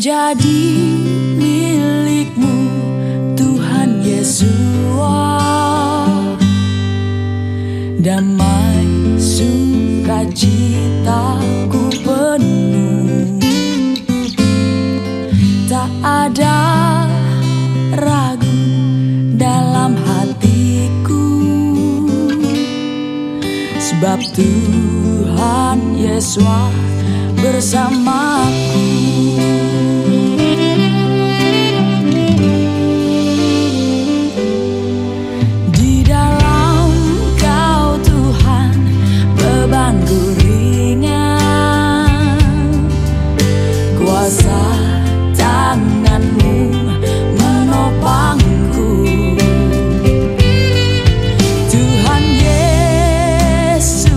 menjadi milik-Mu, Tuhan Yesus. Damai sukacitaku penuh, tak ada ragu dalam hatiku, sebab Tuhan Yesus bersamaku. Di dalam Kau Tuhan bebanku ringan, kuasa tangan-Mu menopangku. Tuhan Yesus,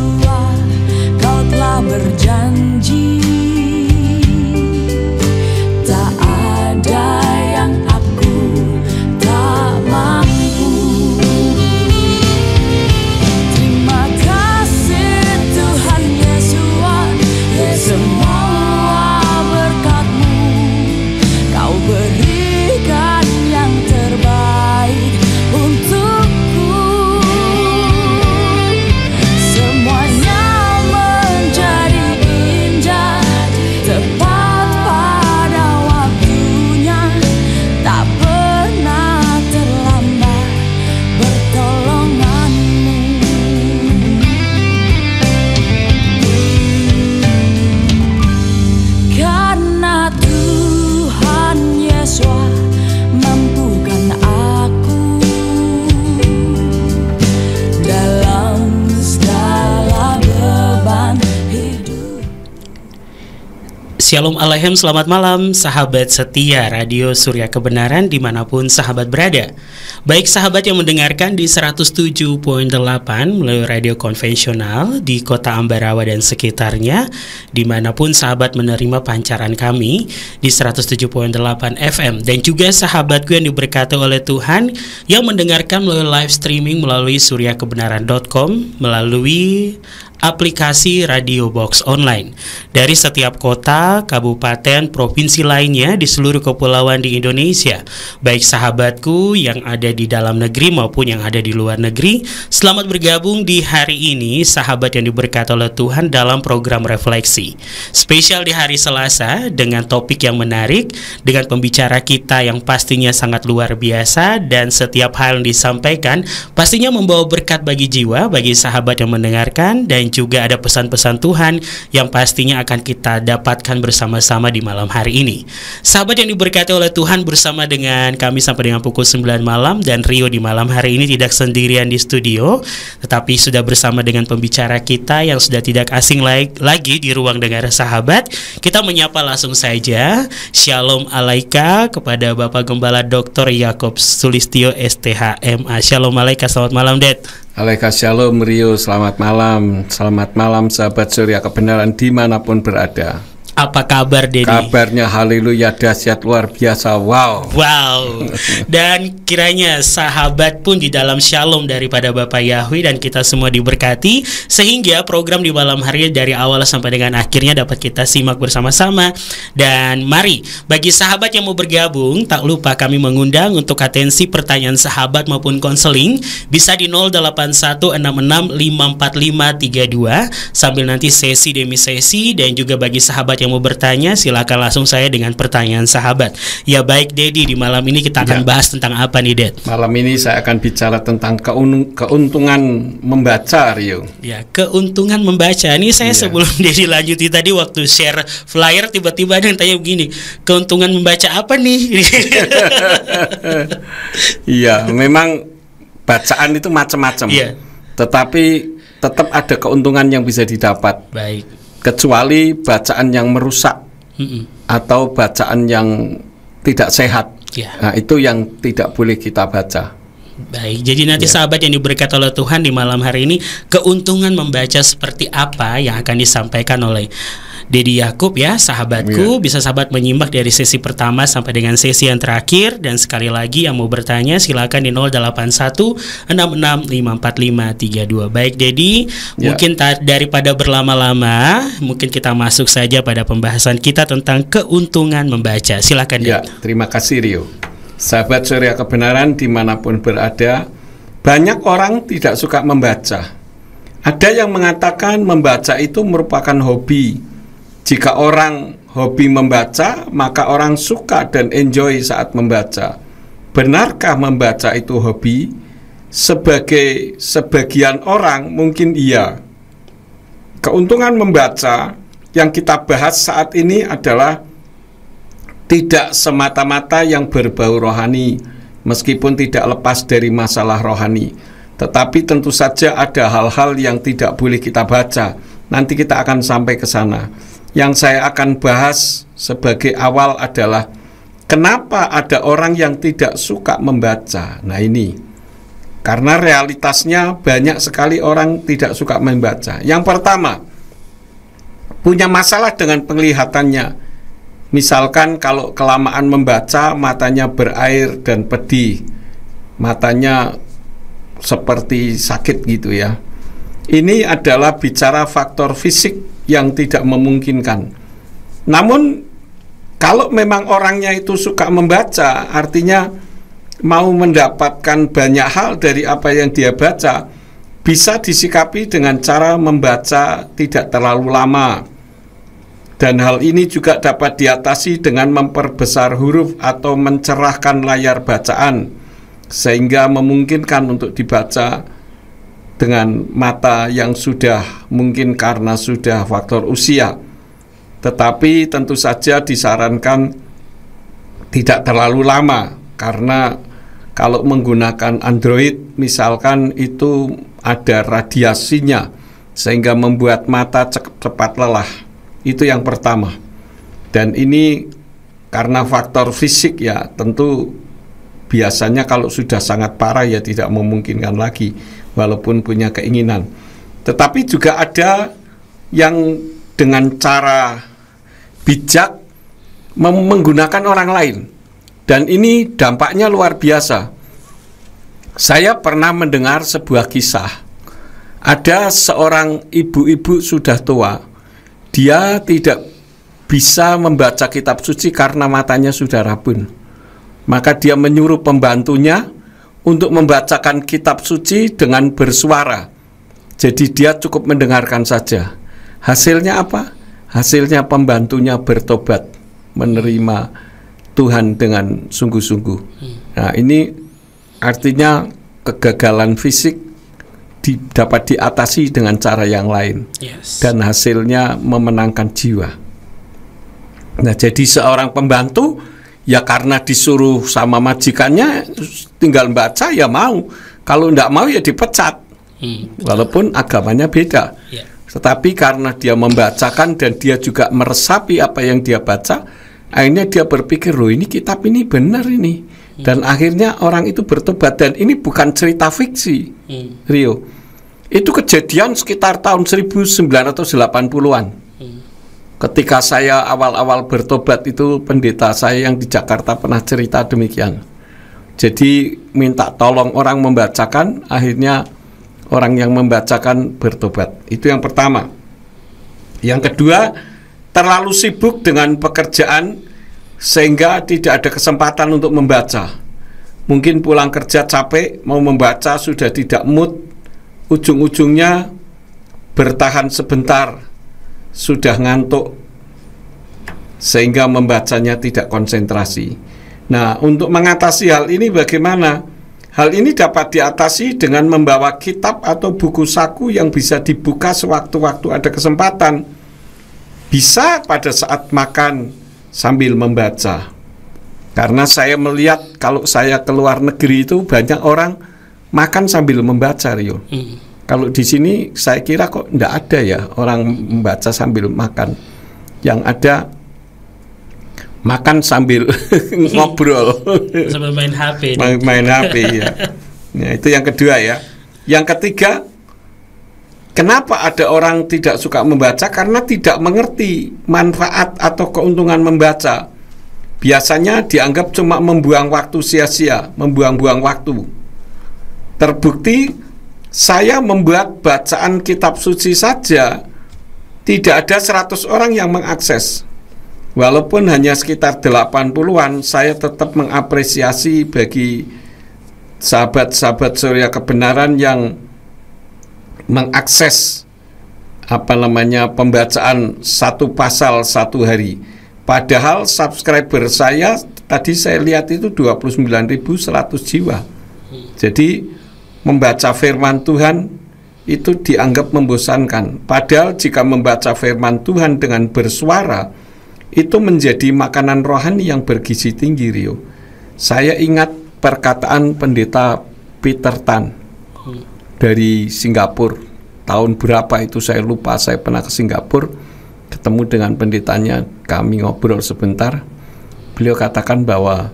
Kau telah berjanji, tak ada yang aku tak mampu. Terima kasih Tuhan Yesus, semua berkat-Mu Kau berikan yang terbaik untukku. Semuanya menjadi indah, tepat pada waktunya, tak pernah terlambat pertolongan-Mu. Karena Tuhan Yesus mampukan aku dalam segala beban hidup. Shalom Aleichem, selamat malam sahabat setia Radio Surya Kebenaran dimanapun sahabat berada. Baik sahabat yang mendengarkan di 107.8 melalui radio konvensional di kota Ambarawa dan sekitarnya, dimanapun sahabat menerima pancaran kami di 107.8 FM, dan juga sahabatku yang diberkati oleh Tuhan yang mendengarkan melalui live streaming melalui suryakebenaran.com, melalui aplikasi Radio Box Online dari setiap kota, kabupaten, provinsi lainnya di seluruh kepulauan di Indonesia. Baik sahabatku yang ada di dalam negeri maupun yang ada di luar negeri, selamat bergabung di hari ini sahabat yang diberkati oleh Tuhan dalam program refleksi spesial di hari Selasa dengan topik yang menarik, dengan pembicara kita yang pastinya sangat luar biasa, dan setiap hal yang disampaikan pastinya membawa berkat bagi jiwa, bagi sahabat yang mendengarkan, dan juga ada pesan-pesan Tuhan yang pastinya akan kita dapatkan bersama-sama di malam hari ini. Sahabat yang diberkati oleh Tuhan, bersama dengan kami sampai dengan pukul 9 malam, dan Rio di malam hari ini tidak sendirian di studio, tetapi sudah bersama dengan pembicara kita yang sudah tidak asing lagi di ruang dengar sahabat. Kita menyapa langsung saja. Shalom Alaika kepada Bapak Gembala Dr. Yakob Sulistyo STHMA. Shalom Alaika, selamat malam Dad. Alaika shalom Rio, selamat malam. Selamat malam sahabat Surya Kebenaran dimanapun berada. Apa kabar Dedi? Kabarnya haleluya, dahsyat, luar biasa. Wow. Dan kiranya sahabat pun di dalam shalom daripada Bapak Yahweh dan kita semua diberkati, sehingga program di malam hari dari awal sampai dengan akhirnya dapat kita simak bersama-sama. Dan mari bagi sahabat yang mau bergabung, tak lupa kami mengundang untuk atensi pertanyaan sahabat maupun konseling bisa di 0816654532 sambil nanti sesi demi sesi. Dan juga bagi sahabat yang mau bertanya, silakan langsung saya dengan pertanyaan sahabat. Ya baik Dedi, di malam ini kita akan bahas tentang apa nih Ded? Malam ini saya akan bicara tentang keuntungan membaca, Rio. Ya, keuntungan membaca. Ini saya sebelum Dedi lanjuti tadi waktu share flyer, tiba-tiba ada yang tanya begini, keuntungan membaca apa nih? Iya, memang bacaan itu macam-macam. Tetapi tetap ada keuntungan yang bisa didapat. Baik. Kecuali bacaan yang merusak atau bacaan yang tidak sehat. Nah, itu yang tidak boleh kita baca. Baik, jadi nanti sahabat yang diberkati oleh Tuhan di malam hari ini, keuntungan membaca seperti apa yang akan disampaikan oleh Dedi Yakub ya, sahabatku. Bisa sahabat menyimak dari sesi pertama sampai dengan sesi yang terakhir. Dan sekali lagi yang mau bertanya silakan di 0816654532. Baik Dedi, mungkin daripada berlama-lama, mungkin kita masuk saja pada pembahasan kita tentang keuntungan membaca. Silakan Dedi. Terima kasih Rio. Sahabat Surya Kebenaran dimanapun berada, banyak orang tidak suka membaca. Ada yang mengatakan membaca itu merupakan hobi. Jika orang hobi membaca, maka orang suka dan enjoy saat membaca. Benarkah membaca itu hobi? Sebagai sebagian orang mungkin iya. Keuntungan membaca yang kita bahas saat ini adalah tidak semata-mata yang berbau rohani, meskipun tidak lepas dari masalah rohani. Tetapi tentu saja ada hal-hal yang tidak boleh kita baca. Nanti kita akan sampai ke sana. Yang saya akan bahas sebagai awal adalah kenapa ada orang yang tidak suka membaca. Nah ini, karena realitasnya banyak sekali orang tidak suka membaca. Yang pertama, punya masalah dengan penglihatannya. Misalkan kalau kelamaan membaca, matanya berair dan pedih, matanya seperti sakit gitu ya. Ini adalah bicara faktor fisik yang tidak memungkinkan. Namun kalau memang orangnya itu suka membaca, artinya mau mendapatkan banyak hal dari apa yang dia baca, bisa disikapi dengan cara membaca tidak terlalu lama. Dan hal ini juga dapat diatasi dengan memperbesar huruf atau mencerahkan layar bacaan, sehingga memungkinkan untuk dibaca dengan mata yang sudah mungkin karena sudah faktor usia. Tetapi tentu saja disarankan tidak terlalu lama, karena kalau menggunakan Android misalkan itu ada radiasinya, sehingga membuat mata cepat lelah. Itu yang pertama. Dan ini karena faktor fisik ya, tentu biasanya kalau sudah sangat parah ya tidak memungkinkan lagi, walaupun punya keinginan. Tetapi juga ada yang dengan cara bijak menggunakan orang lain. Dan ini dampaknya luar biasa. Saya pernah mendengar sebuah kisah. Ada seorang ibu-ibu sudah tua. Dia tidak bisa membaca kitab suci karena matanya sudah rabun. Maka dia menyuruh pembantunya untuk membacakan kitab suci dengan bersuara. Jadi dia cukup mendengarkan saja. Hasilnya apa? Hasilnya pembantunya bertobat, menerima Tuhan dengan sungguh-sungguh. Nah ini artinya kegagalan fisik dapat diatasi dengan cara yang lain, dan hasilnya memenangkan jiwa. Nah jadi seorang pembantu ya karena disuruh sama majikannya tinggal baca ya mau, kalau tidak mau ya dipecat, walaupun agamanya beda. Tetapi karena dia membacakan dan dia juga meresapi apa yang dia baca, akhirnya dia berpikir, loh ini kitab ini benar ini, dan akhirnya orang itu bertobat. Dan ini bukan cerita fiksi, Rio. Itu kejadian sekitar tahun 1980-an. Ketika saya awal-awal bertobat itu, pendeta saya yang di Jakarta pernah cerita demikian. Jadi minta tolong orang membacakan, akhirnya orang yang membacakan bertobat. Itu yang pertama. Yang kedua, terlalu sibuk dengan pekerjaan sehingga tidak ada kesempatan untuk membaca. Mungkin pulang kerja capek, mau membaca sudah tidak mood, ujung-ujungnya bertahan sebentar, sudah ngantuk, sehingga membacanya tidak konsentrasi. Nah, untuk mengatasi hal ini bagaimana? Hal ini dapat diatasi dengan membawa kitab atau buku saku yang bisa dibuka sewaktu-waktu ada kesempatan. Bisa pada saat makan sambil membaca. Karena saya melihat kalau saya ke luar negeri itu banyak orang makan sambil membaca, Rio. Kalau di sini saya kira kok tidak ada ya orang membaca sambil makan. Yang ada makan sambil ngobrol, sambil main HP. Main HP ya. Nah, itu yang kedua ya. Yang ketiga, Kenapa ada orang tidak suka membaca? Karena tidak mengerti manfaat atau keuntungan membaca. Biasanya dianggap cuma membuang waktu sia-sia, membuang-buang waktu. Terbukti saya membuat bacaan kitab suci saja tidak ada 100 orang yang mengakses. Walaupun hanya sekitar 80-an, saya tetap mengapresiasi bagi sahabat-sahabat Surya Kebenaran yang mengakses pembacaan satu pasal satu hari. Padahal subscriber saya tadi saya lihat itu 29.100 jiwa. Jadi membaca firman Tuhan itu dianggap membosankan. Padahal jika membaca firman Tuhan dengan bersuara itu menjadi makanan rohani yang bergizi tinggi, Rio. Saya ingat perkataan pendeta Peter Tan dari Singapura. Tahun berapa itu saya lupa, saya pernah ke Singapura, ketemu dengan pendetanya, kami ngobrol sebentar. Beliau katakan bahwa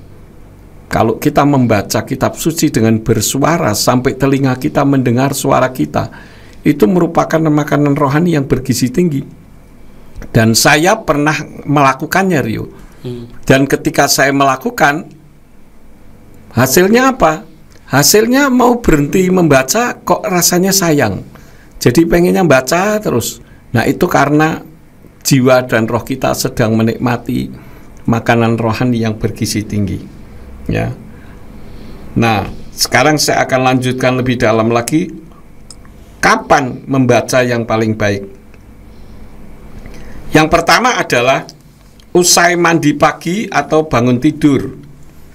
kalau kita membaca kitab suci dengan bersuara sampai telinga kita mendengar suara kita, itu merupakan makanan rohani yang bergizi tinggi. Dan saya pernah melakukannya, Rio. Dan ketika saya melakukan, hasilnya apa? Hasilnya mau berhenti membaca kok rasanya sayang. Jadi pengennya baca terus. Nah, itu karena jiwa dan roh kita sedang menikmati makanan rohani yang bergizi tinggi. Ya. Nah, sekarang saya akan lanjutkan lebih dalam lagi. Kapan membaca yang paling baik? Yang pertama adalah usai mandi pagi atau bangun tidur.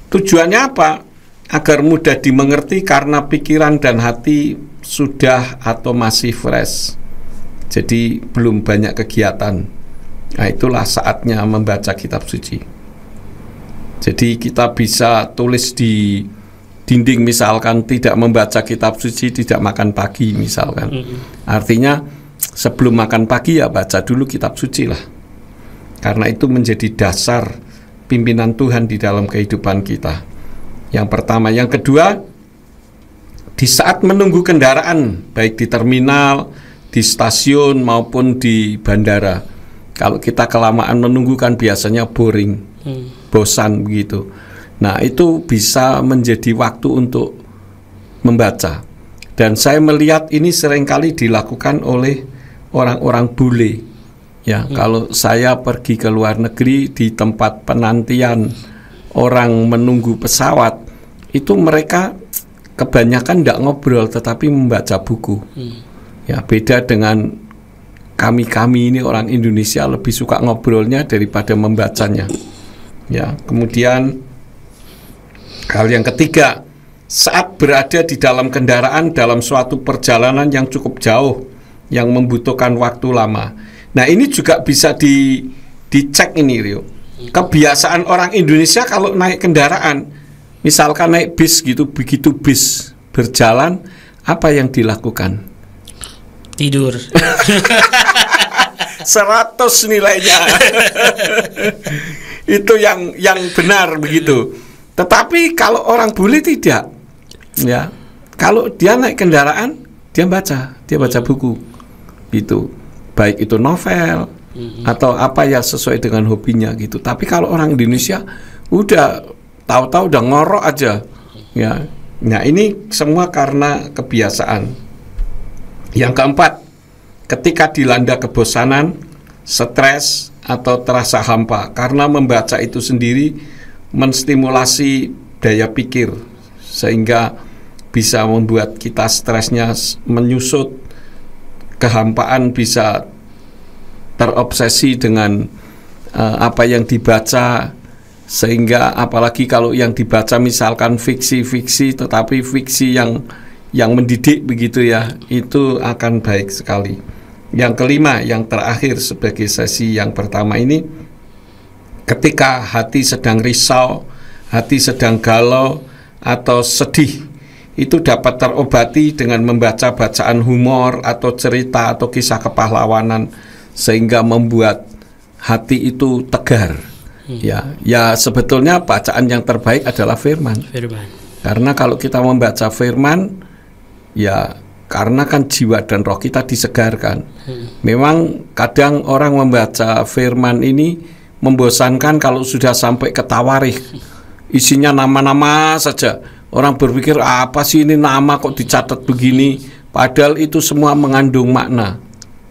Tujuannya apa? Agar mudah dimengerti karena pikiran dan hati sudah atau masih fresh. Jadi belum banyak kegiatan. Nah, itulah saatnya membaca kitab suci. Jadi kita bisa tulis di dinding misalkan tidak membaca kitab suci, tidak makan pagi misalkan. Artinya sebelum makan pagi ya baca dulu kitab suci lah. Karena itu menjadi dasar pimpinan Tuhan di dalam kehidupan kita. Yang pertama. Yang kedua, di saat menunggu kendaraan, baik di terminal, di stasiun maupun di bandara. Kalau kita kelamaan menunggu kan biasanya boring, bosan begitu. Nah, itu bisa menjadi waktu untuk membaca. Dan saya melihat ini seringkali dilakukan oleh orang-orang bule. Ya, kalau saya pergi ke luar negeri di tempat penantian orang menunggu pesawat, itu mereka kebanyakan tidak ngobrol tetapi membaca buku. Ya, beda dengan kami ini orang Indonesia lebih suka ngobrolnya daripada membacanya. Ya, kemudian hal yang ketiga, saat berada di dalam kendaraan dalam suatu perjalanan yang cukup jauh yang membutuhkan waktu lama. Nah, ini juga bisa dicek ini, Rio. Kebiasaan orang Indonesia kalau naik kendaraan, misalkan naik bis gitu, begitu bis berjalan, apa yang dilakukan? Tidur. 100 nilainya. Itu yang benar begitu. Tetapi kalau orang bule tidak. Ya. Kalau dia naik kendaraan, dia baca buku. Gitu. Baik itu novel atau apa yang sesuai dengan hobinya gitu. Tapi kalau orang Indonesia udah tahu-tahu udah ngorok aja. Ya. Nah, ini semua karena kebiasaan. Yang keempat, ketika dilanda kebosanan, stres atau terasa hampa, karena membaca itu sendiri menstimulasi daya pikir sehingga bisa membuat kita stresnya menyusut, kehampaan bisa terobsesi dengan apa yang dibaca, sehingga apalagi kalau yang dibaca misalkan fiksi-fiksi tetapi fiksi yang mendidik begitu ya, itu akan baik sekali. Yang kelima, yang terakhir sebagai sesi yang pertama ini, ketika hati sedang risau, hati sedang galau atau sedih, itu dapat terobati dengan membaca bacaan humor atau cerita atau kisah kepahlawanan sehingga membuat hati itu tegar. Ya sebetulnya bacaan yang terbaik adalah firman. Karena kalau kita membaca firman, ya karena kan jiwa dan roh kita disegarkan. Memang kadang orang membaca firman ini membosankan kalau sudah sampai ke tawarikh. Isinya nama-nama saja. Orang berpikir apa sih ini nama kok dicatat begini, padahal itu semua mengandung makna.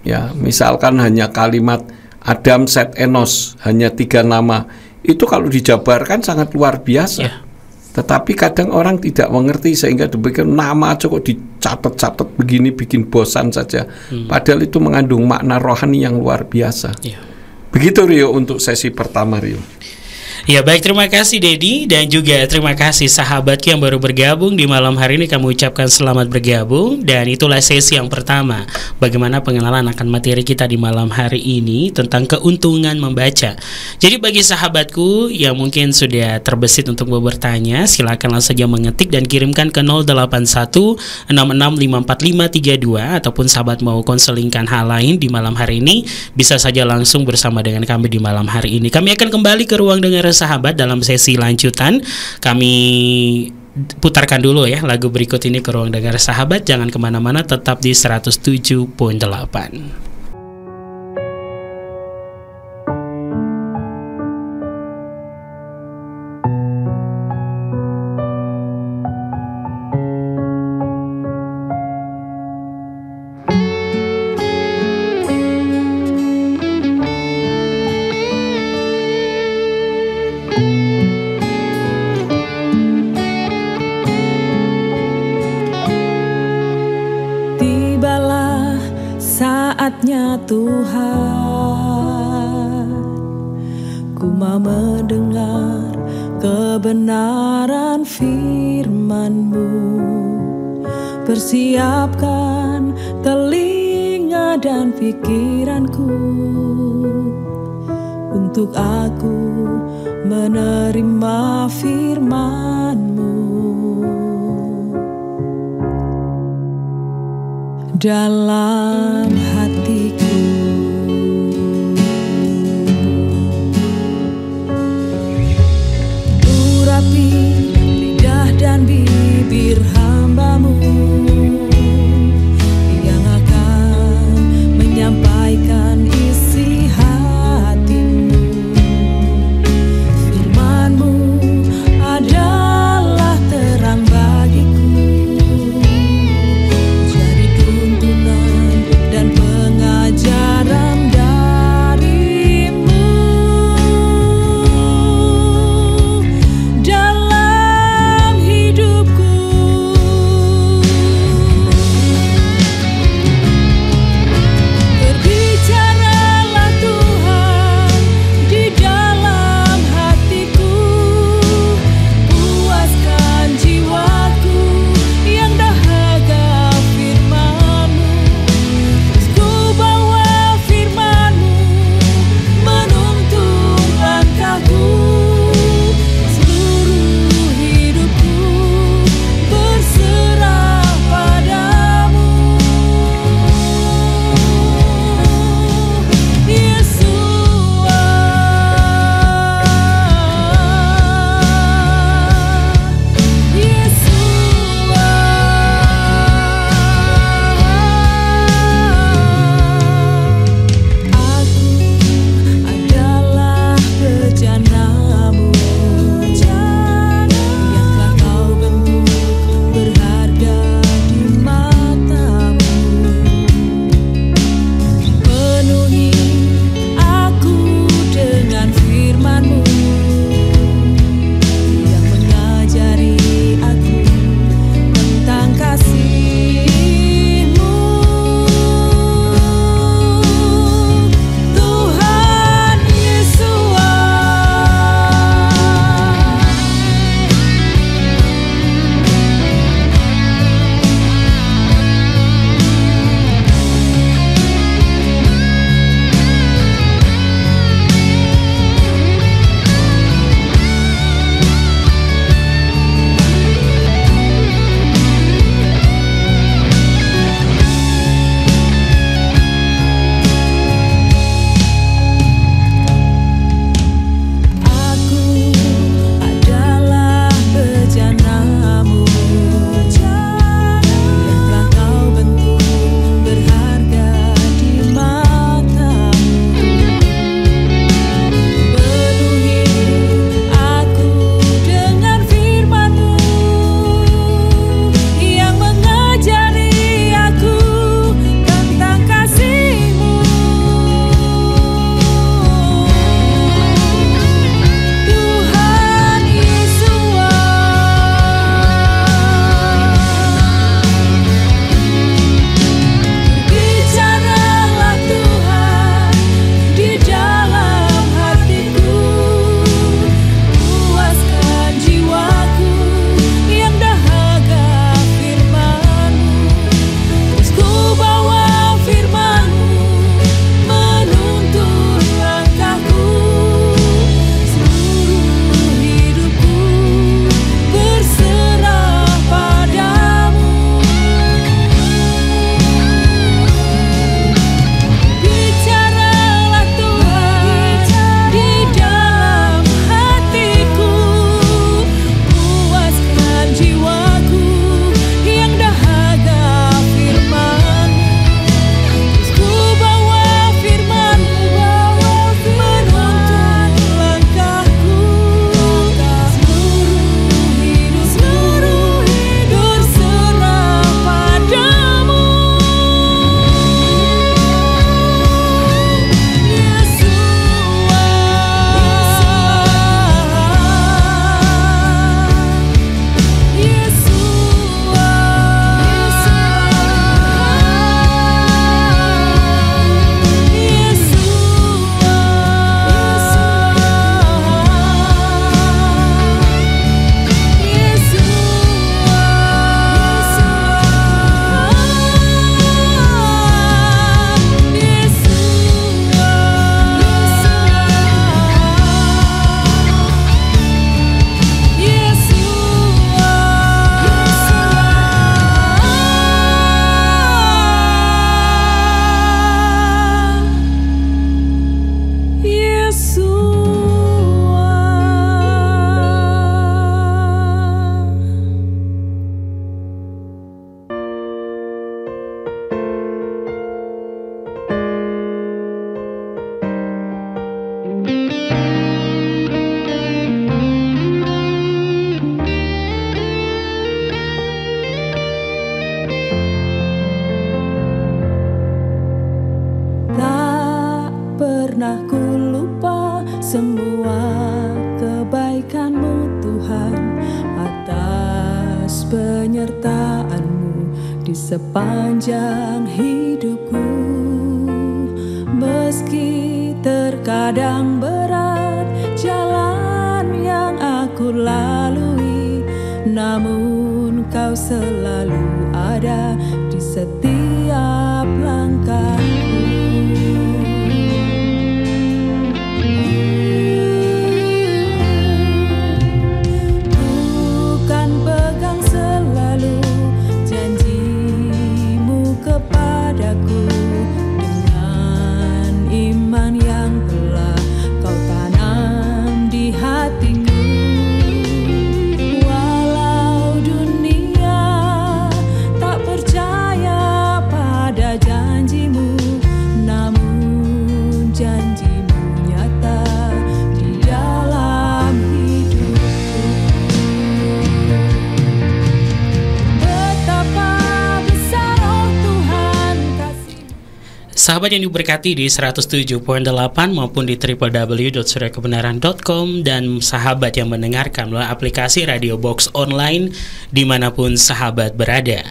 Ya, misalkan hanya kalimat Adam, Set, Enos, hanya 3 nama. Itu kalau dijabarkan sangat luar biasa. Tetapi kadang orang tidak mengerti sehingga dipikir nama aja kok dicatat-catat begini bikin bosan saja. Padahal itu mengandung makna rohani yang luar biasa. Begitu Rio untuk sesi pertama Rio. Ya baik, terima kasih Dedi, dan juga terima kasih sahabatku yang baru bergabung di malam hari ini. Kami ucapkan selamat bergabung. Dan itulah sesi yang pertama, bagaimana pengenalan akan materi kita di malam hari ini tentang keuntungan membaca. Jadi bagi sahabatku yang mungkin sudah terbesit untuk bertanya, silakan langsung saja mengetik dan kirimkan ke 08166545532. Ataupun sahabat mau konselingkan hal lain di malam hari ini, bisa saja langsung bersama dengan kami di malam hari ini. Kami akan kembali ke ruang dengar sahabat dalam sesi lanjutan. Kami putarkan dulu ya lagu berikut ini ke ruang dengar sahabat. Jangan kemana-mana, tetap di 107.8. Saatnya Tuhan, ku mau mendengar kebenaran firman-Mu. Persiapkan telinga dan pikiranku untuk aku menerima firman-Mu. Dalam hatiku, urapi lidah dan bibir hamba-Mu yang akan menyampaikan isi hati-Mu. Firman-Mu adalah terang bagiku, dan pengajaran semua kebaikan-Mu Tuhan, atas penyertaan-Mu di sepanjang hidupku. Meski terkadang berat jalan yang aku lalui, namun Kau selalu ada di setiap langkahku. Ku kan pegang selalu janji-Mu kepadaku, dengan iman yang telah Kau tanam di hatiku. Walau dunia tak percaya pada janji-Mu, namun janji-Mu nyata di dalam hidupku. Betapa besar oh Tuhan kasih-Mu. Sahabat yang diberkati di 107.8 maupun di www.suryakebenaran.com, dan sahabat yang mendengarkan melalui aplikasi Radio Box Online dimanapun sahabat berada.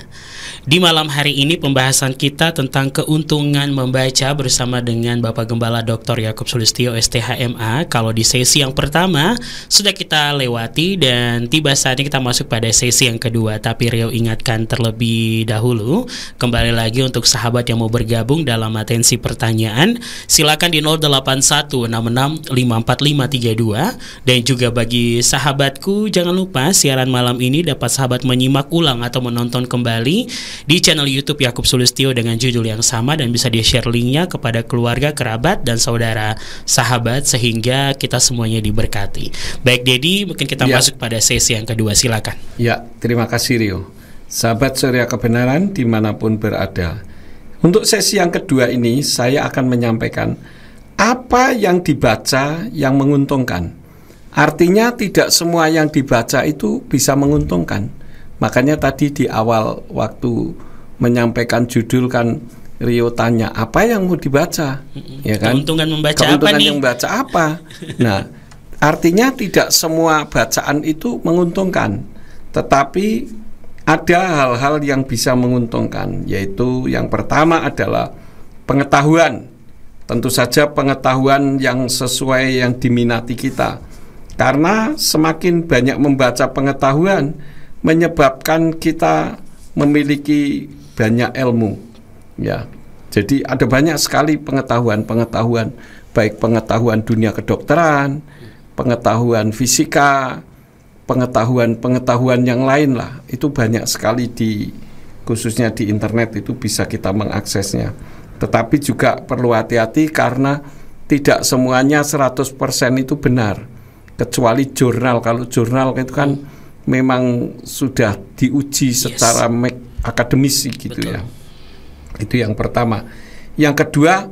Di malam hari ini pembahasan kita tentang keuntungan membaca bersama dengan Bapak Gembala Dr. Yakub Sulistyo STHMA. Kalau di sesi yang pertama sudah kita lewati dan tiba saatnya kita masuk pada sesi yang kedua. Tapi Rio ingatkan terlebih dahulu, kembali lagi untuk sahabat yang mau bergabung dalam atensi pertanyaan, silakan di 0816654532. Dan juga bagi sahabatku, jangan lupa siaran malam ini dapat sahabat menyimak ulang atau menonton kembali di channel YouTube Yakub Sulistyo dengan judul yang sama, dan bisa di-share linknya kepada keluarga, kerabat, dan saudara sahabat sehingga kita semuanya diberkati. Baik Dedi, mungkin kita masuk pada sesi yang kedua, silakan. Ya, terima kasih Rio. Sahabat Surya Kebenaran dimanapun berada, untuk sesi yang kedua ini saya akan menyampaikan apa yang dibaca yang menguntungkan. Artinya tidak semua yang dibaca itu bisa menguntungkan. Makanya tadi di awal waktu menyampaikan judul kan Rio tanya apa yang mau dibaca, ya kan? Keuntungan membaca keuntungan apa nih? yang baca apa? Nah, artinya tidak semua bacaan itu menguntungkan, tetapi ada hal-hal yang bisa menguntungkan, yaitu yang pertama adalah pengetahuan. Tentu saja pengetahuan yang sesuai yang diminati kita, karena semakin banyak membaca pengetahuan menyebabkan kita memiliki banyak ilmu, ya. Jadi ada banyak sekali pengetahuan, baik pengetahuan dunia kedokteran, pengetahuan fisika, pengetahuan yang lain lah. Itu banyak sekali khususnya di internet itu bisa kita mengaksesnya. Tetapi juga perlu hati-hati karena tidak semuanya 100% itu benar. Kecuali jurnal. Kalau jurnal itu kan memang sudah diuji secara akademis gitu. Betul. Ya. Itu yang pertama. Yang kedua,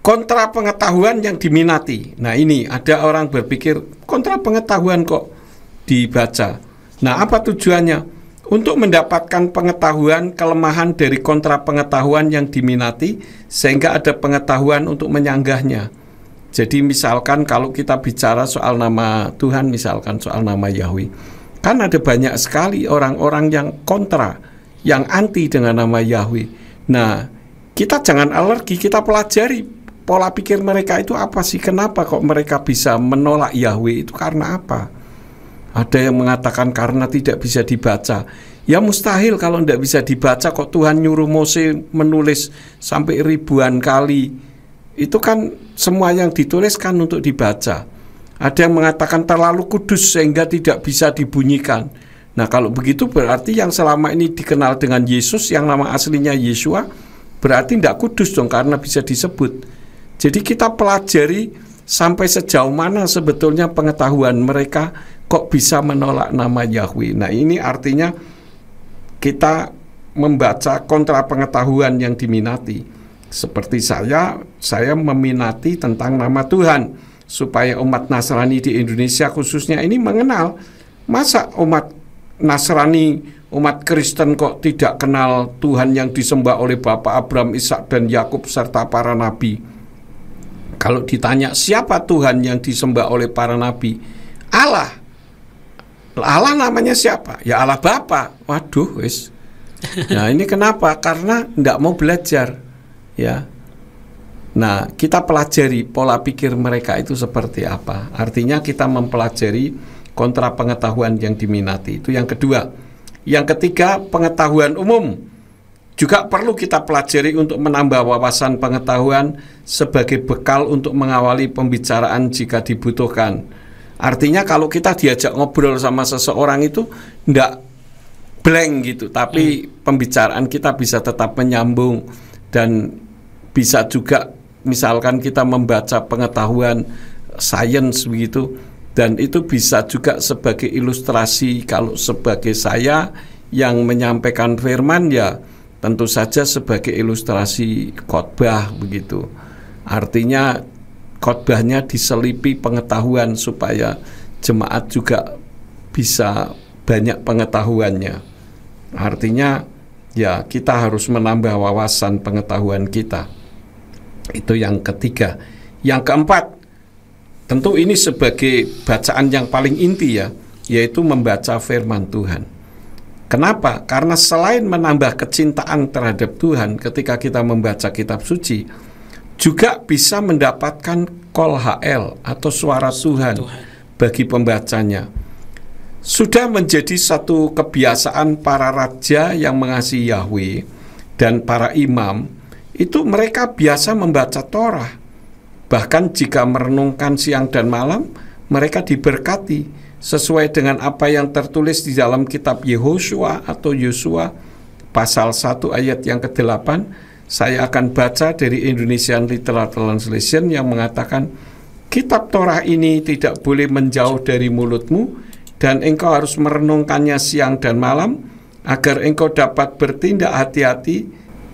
kontra pengetahuan yang diminati. Nah, ini ada orang berpikir kontra pengetahuan kok dibaca. Nah, apa tujuannya? Untuk mendapatkan pengetahuan kelemahan dari kontra pengetahuan yang diminati, sehingga ada pengetahuan untuk menyanggahnya. Jadi misalkan kalau kita bicara soal nama Tuhan, misalkan soal nama Yahweh, kan ada banyak sekali orang-orang yang kontra, yang anti dengan nama Yahweh. Nah, kita jangan alergi, kita pelajari pola pikir mereka itu apa sih? Kenapa kok mereka bisa menolak Yahweh itu karena apa? Ada yang mengatakan karena tidak bisa dibaca. Ya mustahil kalau tidak bisa dibaca, kok Tuhan nyuruh Mose menulis sampai ribuan kali. Itu kan semua yang ditulis kan untuk dibaca. Ada yang mengatakan terlalu kudus sehingga tidak bisa dibunyikan. Nah, kalau begitu berarti yang selama ini dikenal dengan Yesus, yang nama aslinya Yeshua, berarti tidak kudus dong karena bisa disebut. Jadi kita pelajari sampai sejauh mana sebetulnya pengetahuan mereka kok bisa menolak nama Yahweh. Nah, ini artinya kita membaca kontra pengetahuan yang diminati. Seperti saya meminati tentang nama Tuhan, supaya umat Nasrani di Indonesia khususnya ini mengenal. Masa umat Nasrani, umat Kristen kok tidak kenal Tuhan yang disembah oleh Bapak Abraham, Ishak, dan Yakub serta para nabi? Kalau ditanya siapa Tuhan yang disembah oleh para nabi? Allah. Allah namanya siapa? Ya Allah Bapa. Waduh, wis. Nah, ini kenapa? Karena tidak mau belajar, ya. Nah, kita pelajari pola pikir mereka itu seperti apa. Artinya kita mempelajari kontra pengetahuan yang diminati. Itu yang kedua. Yang ketiga, pengetahuan umum juga perlu kita pelajari untuk menambah wawasan pengetahuan sebagai bekal untuk mengawali pembicaraan jika dibutuhkan. Artinya kalau kita diajak ngobrol sama seseorang itu tidak blank gitu, tapi pembicaraan kita bisa tetap menyambung. Dan bisa juga misalkan kita membaca pengetahuan sains begitu, dan itu bisa juga sebagai ilustrasi. Kalau sebagai saya yang menyampaikan firman, ya tentu saja sebagai ilustrasi khotbah begitu. Artinya khotbahnya diselipi pengetahuan supaya jemaat juga bisa banyak pengetahuannya. Artinya ya kita harus menambah wawasan pengetahuan kita. Itu yang ketiga. Yang keempat, tentu ini sebagai bacaan yang paling inti ya, yaitu membaca firman Tuhan. Kenapa? Karena selain menambah kecintaan terhadap Tuhan ketika kita membaca kitab suci, juga bisa mendapatkan kol HL atau suara Tuhan bagi pembacanya. Sudah menjadi satu kebiasaan para raja yang mengasihi Yahweh dan para imam, itu mereka biasa membaca Torah. Bahkan jika merenungkan siang dan malam, mereka diberkati sesuai dengan apa yang tertulis di dalam kitab Yehosua atau Yosua pasal 1 ayat yang ke-8. Saya akan baca dari Indonesian Literal Translation yang mengatakan, kitab Torah ini tidak boleh menjauh dari mulutmu, dan engkau harus merenungkannya siang dan malam, agar engkau dapat bertindak hati-hati,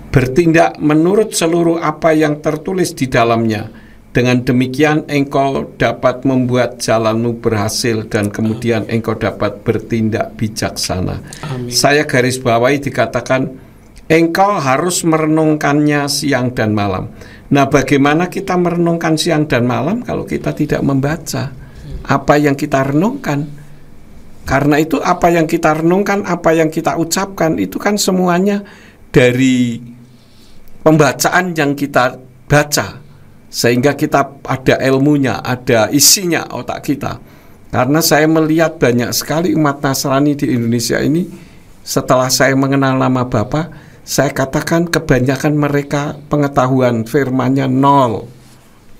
bertindak menurut seluruh apa yang tertulis di dalamnya. Dengan demikian engkau dapat membuat jalanmu berhasil, dan kemudian engkau dapat bertindak bijaksana. Amin. Saya garis bawahi dikatakan engkau harus merenungkannya siang dan malam. Nah, bagaimana kita merenungkan siang dan malam kalau kita tidak membaca apa yang kita renungkan? Karena itu apa yang kita renungkan, apa yang kita ucapkan, itu kan semuanya dari pembacaan yang kita baca. Sehingga kita ada ilmunya, ada isinya otak kita. Karena saya melihat banyak sekali umat Nasrani di Indonesia ini, setelah saya mengenal nama Bapa, saya katakan kebanyakan mereka pengetahuan firman-Nya nol.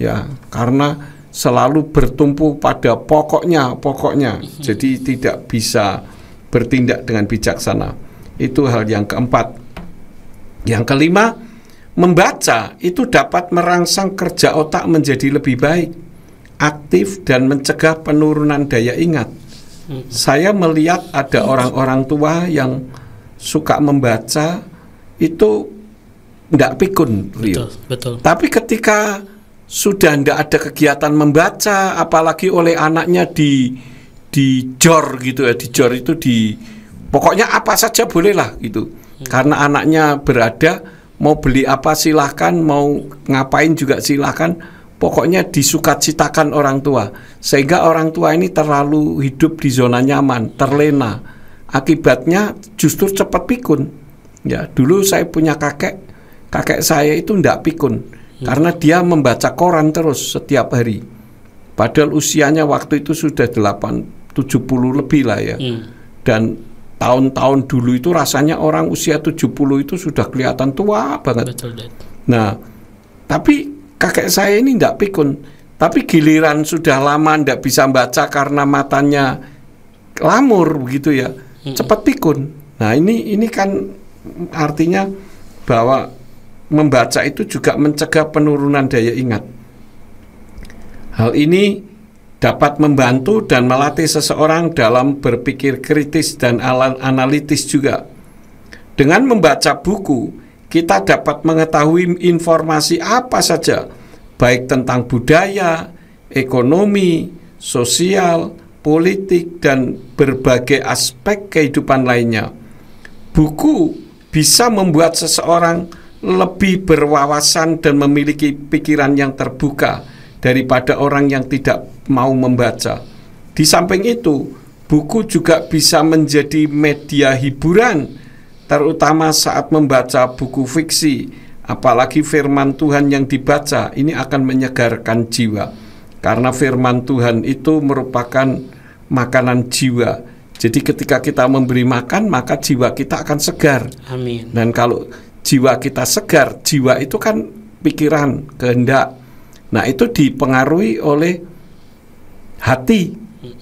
Ya, karena selalu bertumpu pada pokoknya. Jadi tidak bisa bertindak dengan bijaksana. Itu hal yang keempat. Yang kelima, membaca itu dapat merangsang kerja otak menjadi lebih baik, aktif, dan mencegah penurunan daya ingat. Saya melihat ada orang-orang tua yang suka membaca itu tidak pikun, betul. Tapi ketika sudah tidak ada kegiatan membaca, apalagi oleh anaknya di jor gitu ya, di jor itu pokoknya apa saja bolehlah gitu. Karena anaknya berada, mau beli apa silahkan, mau ngapain juga silahkan, pokoknya disukacitakan orang tua. Sehingga orang tua ini terlalu hidup di zona nyaman, terlena. Akibatnya justru cepat pikun. Ya, dulu saya punya kakek saya itu tidak pikun, karena dia membaca koran terus setiap hari. Padahal usianya waktu itu sudah 70 lebih lah ya. Dan tahun-tahun dulu itu rasanya orang usia 70 itu sudah kelihatan tua banget. Betul. Nah, tapi kakek saya ini tidak pikun. Tapi giliran sudah lama tidak bisa baca karena matanya lamur begitu ya, cepat pikun. Nah, ini kan artinya bahwa membaca itu juga mencegah penurunan daya ingat. Hal ini dapat membantu dan melatih seseorang dalam berpikir kritis dan analitis juga. Dengan membaca buku, kita dapat mengetahui informasi apa saja, baik tentang budaya, ekonomi, sosial, politik, dan berbagai aspek kehidupan lainnya. Buku bisa membuat seseorang lebih berwawasan dan memiliki pikiran yang terbuka, daripada orang yang tidak mau membaca. Di samping itu, buku juga bisa menjadi media hiburan, terutama saat membaca buku fiksi. Apalagi firman Tuhan yang dibaca, ini akan menyegarkan jiwa. Karena firman Tuhan itu merupakan makanan jiwa. Jadi ketika kita memberi makan, maka jiwa kita akan segar. Amin. Dan kalau jiwa kita segar, jiwa itu kan pikiran, kehendak. Nah, itu dipengaruhi oleh hati.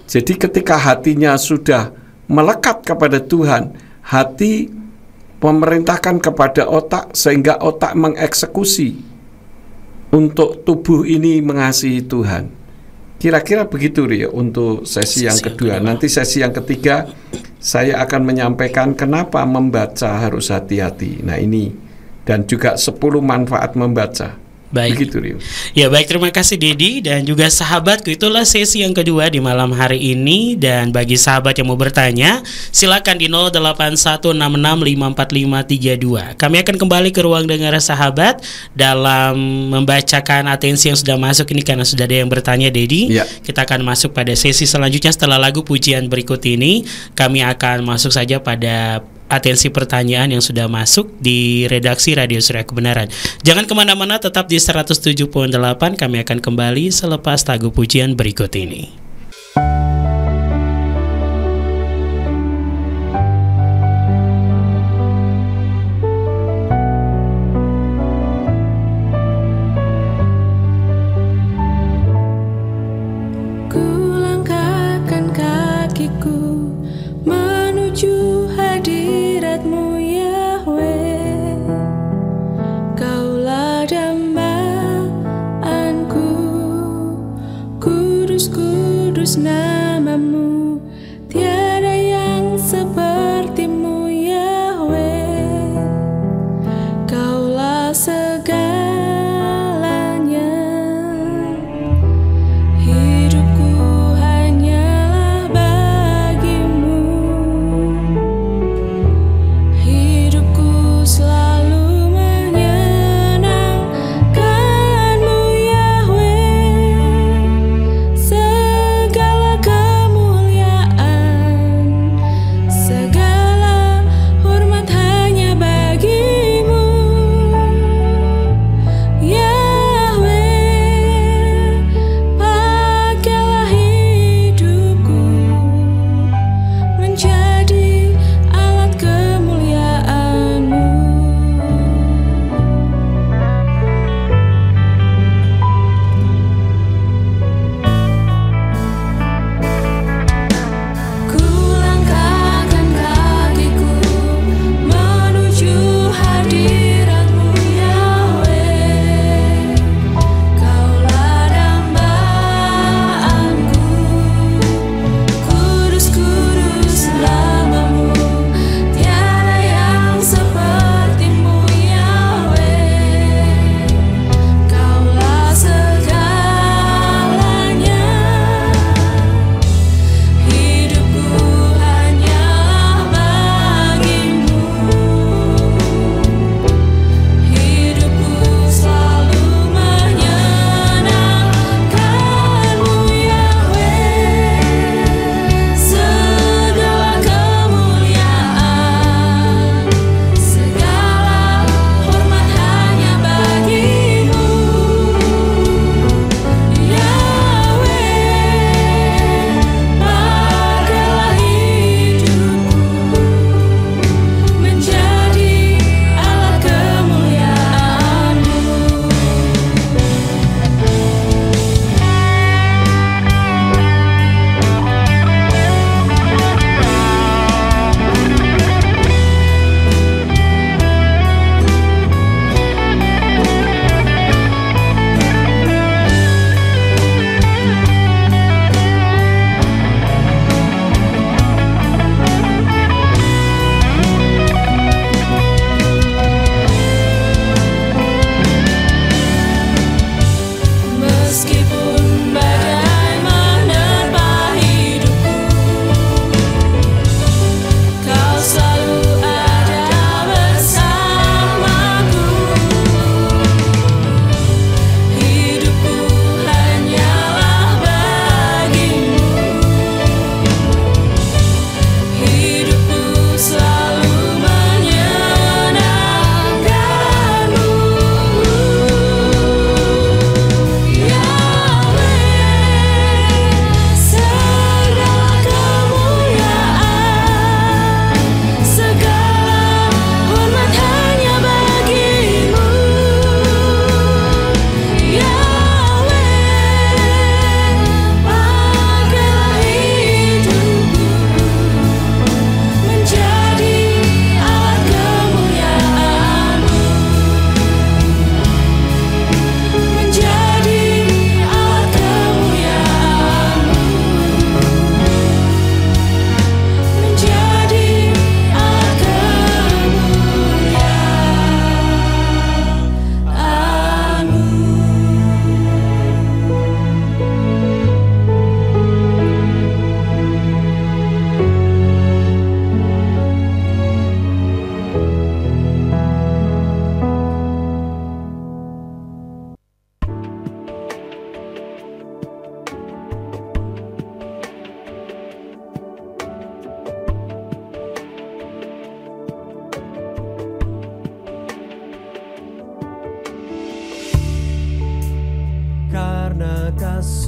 Jadi ketika hatinya sudah melekat kepada Tuhan, hati memerintahkan kepada otak, sehingga otak mengeksekusi untuk tubuh ini mengasihi Tuhan. Kira-kira begitu Rio untuk sesi yang kedua. Nanti sesi yang ketiga saya akan menyampaikan kenapa membaca harus hati-hati. Nah ini, dan juga 10 manfaat membaca. Baik. Begitu, Rio. Ya baik, terima kasih Dedi dan juga sahabatku. Itulah sesi yang kedua di malam hari ini. Dan bagi sahabat yang mau bertanya, silakan di 0816654532. Kami akan kembali ke ruang dengar sahabat dalam membacakan atensi yang sudah masuk ini karena sudah ada yang bertanya, Dedi. Ya. Kita akan masuk pada sesi selanjutnya setelah lagu pujian berikut ini. Kami akan masuk saja pada atensi pertanyaan yang sudah masuk di redaksi Radio Surya Kebenaran. Jangan kemana-mana, tetap di 107.8. Kami akan kembali selepas lagu pujian berikut ini. Kulangkahkan kakiku menuju hadirat-Mu Yahweh, Kaulah dambaan-Ku, kudus, kudus nama-Mu, tiada yang seperti-Mu Yahweh, Kaulah segalanya. Hidupku hanyalah bagi-Mu, hidupku selalu menyenangkan-Mu Yahweh, segala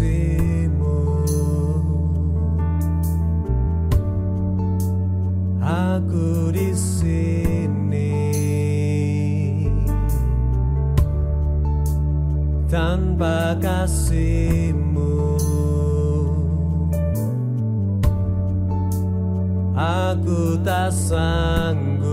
kasihmu, aku di sini tanpa kasihmu, aku tak sanggup.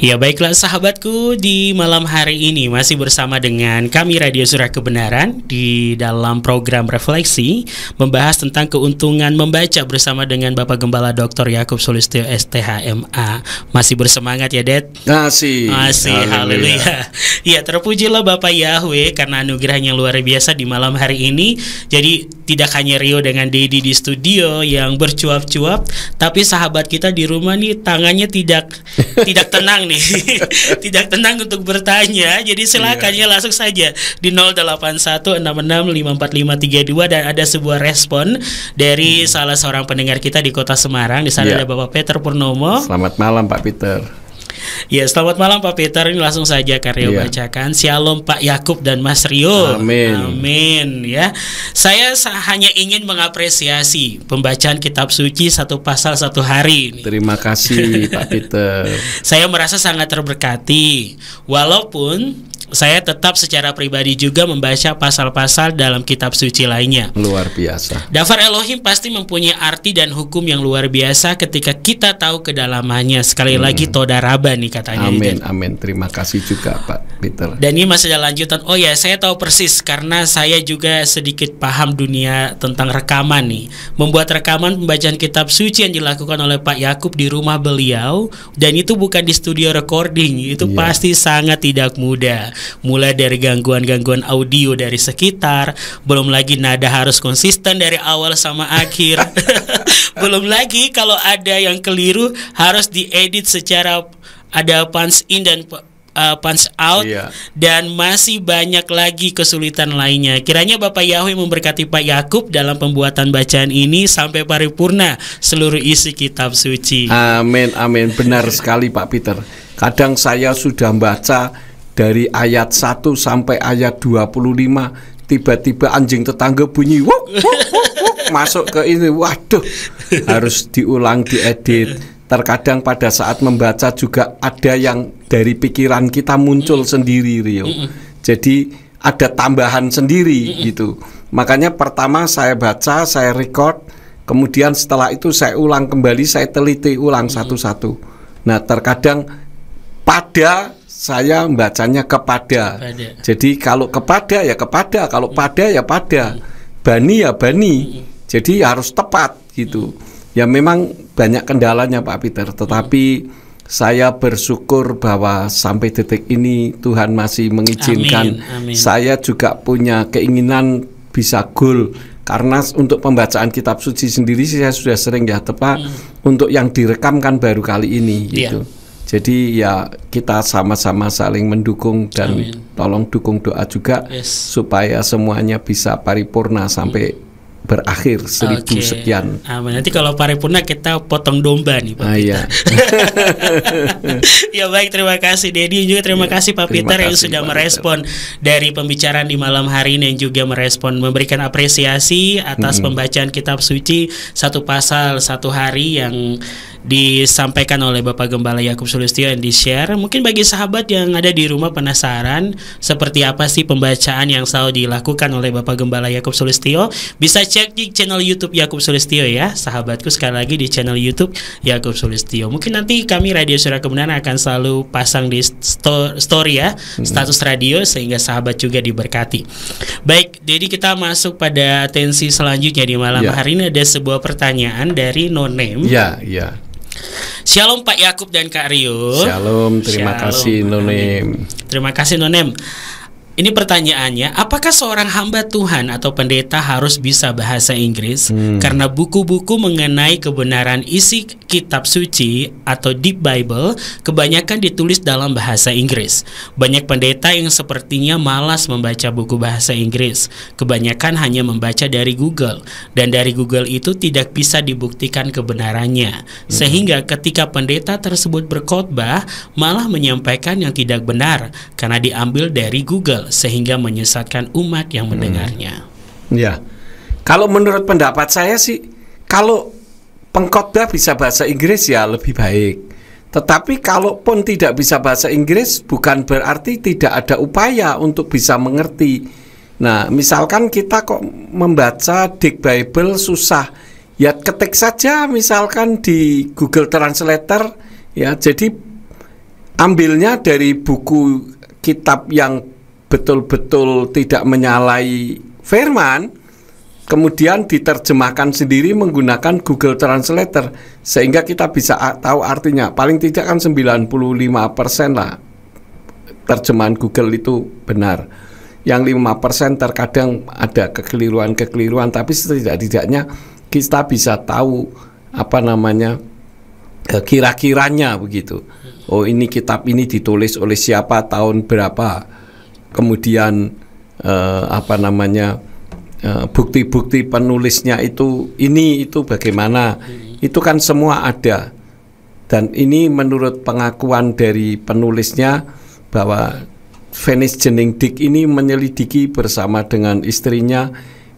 Ya baiklah sahabatku, di malam hari ini masih bersama dengan kami Radio Surya Kebenaran di dalam program Refleksi, membahas tentang keuntungan membaca bersama dengan Bapak Gembala Dr. Yakub Sulistyo STHMA. Masih bersemangat ya, Det? Masih, haleluya. Ya, terpujilah Bapak Yahweh karena anugerahnya luar biasa di malam hari ini. Jadi tidak hanya Rio dengan Dedi di studio yang bercuap-cuap, tapi sahabat kita di rumah nih tangannya tidak tenang nih. Tidak tenang untuk bertanya. Jadi silakan ya langsung saja di 0816654532 dan ada sebuah respon dari salah seorang pendengar kita di Kota Semarang. Di sana ada Bapak Peter Purnomo. Selamat malam Pak Peter. Ya, selamat malam Pak Peter. Ini langsung saja Rio bacakan. Shalom Pak Yakub dan Mas Rio. Amin. Amin ya. Saya hanya ingin mengapresiasi pembacaan kitab suci satu pasal satu hari. Terima kasih Pak Peter. Saya merasa sangat terberkati. Walaupun saya tetap secara pribadi juga membaca pasal-pasal dalam kitab suci lainnya. Luar biasa. Daftar Elohim pasti mempunyai arti dan hukum yang luar biasa ketika kita tahu kedalamannya. Sekali lagi Toda Raba nih katanya. Amin, amin. Terima kasih juga Pak Peter. Dan ini masih ada lanjutan. Oh ya, saya tahu persis karena saya juga sedikit paham dunia tentang rekaman nih. Membuat rekaman pembacaan kitab suci yang dilakukan oleh Pak Yakub di rumah beliau, dan itu bukan di studio recording. Itu pasti sangat tidak mudah. Mulai dari gangguan-gangguan audio dari sekitar, belum lagi nada harus konsisten dari awal sama akhir. Belum lagi kalau ada yang keliru harus diedit secara ada punch in dan punch out, dan masih banyak lagi kesulitan lainnya. Kiranya Bapak Yahweh memberkati Pak Yakub dalam pembuatan bacaan ini sampai paripurna seluruh isi kitab suci. Amin, amin. Benar sekali Pak Peter. Kadang saya sudah baca dari ayat 1 sampai ayat 25, tiba-tiba anjing tetangga bunyi wuk, wuk, wuk, wuk, masuk ke ini. Waduh, harus diulang, diedit. Terkadang pada saat membaca juga ada yang dari pikiran kita muncul sendiri, Rio. Jadi ada tambahan sendiri gitu. Makanya pertama saya baca, saya record, kemudian setelah itu saya ulang kembali, saya teliti ulang satu-satu. Nah, terkadang pada saya membacanya kepada. Jadi kalau kepada ya kepada, kalau pada ya pada, bani ya bani. Jadi harus tepat gitu. Ya memang banyak kendalanya Pak Peter, tetapi saya bersyukur bahwa sampai detik ini Tuhan masih mengizinkan. Amin. Saya juga punya keinginan bisa goal, karena untuk pembacaan kitab suci sendiri saya sudah sering ya, tepat untuk yang direkam kan baru kali ini gitu. Jadi ya kita sama-sama saling mendukung dan tolong dukung doa juga supaya semuanya bisa paripurna sampai berakhir 1000 sekian. Amin. Nanti kalau paripurna kita potong domba nih Pak Peter. Ya baik, terima kasih Dedi, juga terima kasih Pak Peter yang sudah merespon dari pembicaraan di malam hari ini, dan juga merespon memberikan apresiasi atas pembacaan kitab suci satu pasal satu hari yang disampaikan oleh Bapak Gembala Yakub Sulistyo yang di-share. Mungkin bagi sahabat yang ada di rumah penasaran seperti apa sih pembacaan yang selalu dilakukan oleh Bapak Gembala Yakub Sulistyo, bisa cek di channel YouTube Yakub Sulistyo ya, sahabatku, sekali lagi di channel YouTube Yakub Sulistyo. Mungkin nanti kami Radio Surya Kebenaran akan selalu pasang di story ya, status radio, sehingga sahabat juga diberkati. Baik, jadi kita masuk pada atensi selanjutnya di malam hari ini. Ada sebuah pertanyaan dari No-Name. Shalom Pak Yakub dan Kak Rio. Shalom, terima kasih No-Name. Terima kasih No-Name. Ini pertanyaannya, apakah seorang hamba Tuhan atau pendeta harus bisa bahasa Inggris? Karena buku-buku mengenai kebenaran isi kitab suci atau Deep Bible kebanyakan ditulis dalam bahasa Inggris. Banyak pendeta yang sepertinya malas membaca buku bahasa Inggris. Kebanyakan hanya membaca dari Google, dan dari Google itu tidak bisa dibuktikan kebenarannya. Sehingga ketika pendeta tersebut berkhotbah malah menyampaikan yang tidak benar karena diambil dari Google, sehingga menyesatkan umat yang mendengarnya. Ya, kalau menurut pendapat saya sih, kalau pengkhotbah bisa bahasa Inggris ya lebih baik. Tetapi kalaupun tidak bisa bahasa Inggris, bukan berarti tidak ada upaya untuk bisa mengerti. Nah, misalkan kita kok membaca Deep Bible susah, ya ketik saja misalkan di Google Translator, ya. Jadi ambilnya dari buku kitab yang betul-betul tidak menyalahi firman, kemudian diterjemahkan sendiri menggunakan Google Translator, sehingga kita bisa tahu artinya. Paling tidak kan 95% lah terjemahan Google itu benar. Yang 5% terkadang ada kekeliruan-kekeliruan, tapi setidak-tidaknya kita bisa tahu kira-kiranya begitu. Oh, ini kitab ini ditulis oleh siapa, tahun berapa, kemudian bukti-bukti penulisnya itu bagaimana, itu kan semua ada. Dan ini menurut pengakuan dari penulisnya bahwa Venice Jennings Dick ini menyelidiki bersama dengan istrinya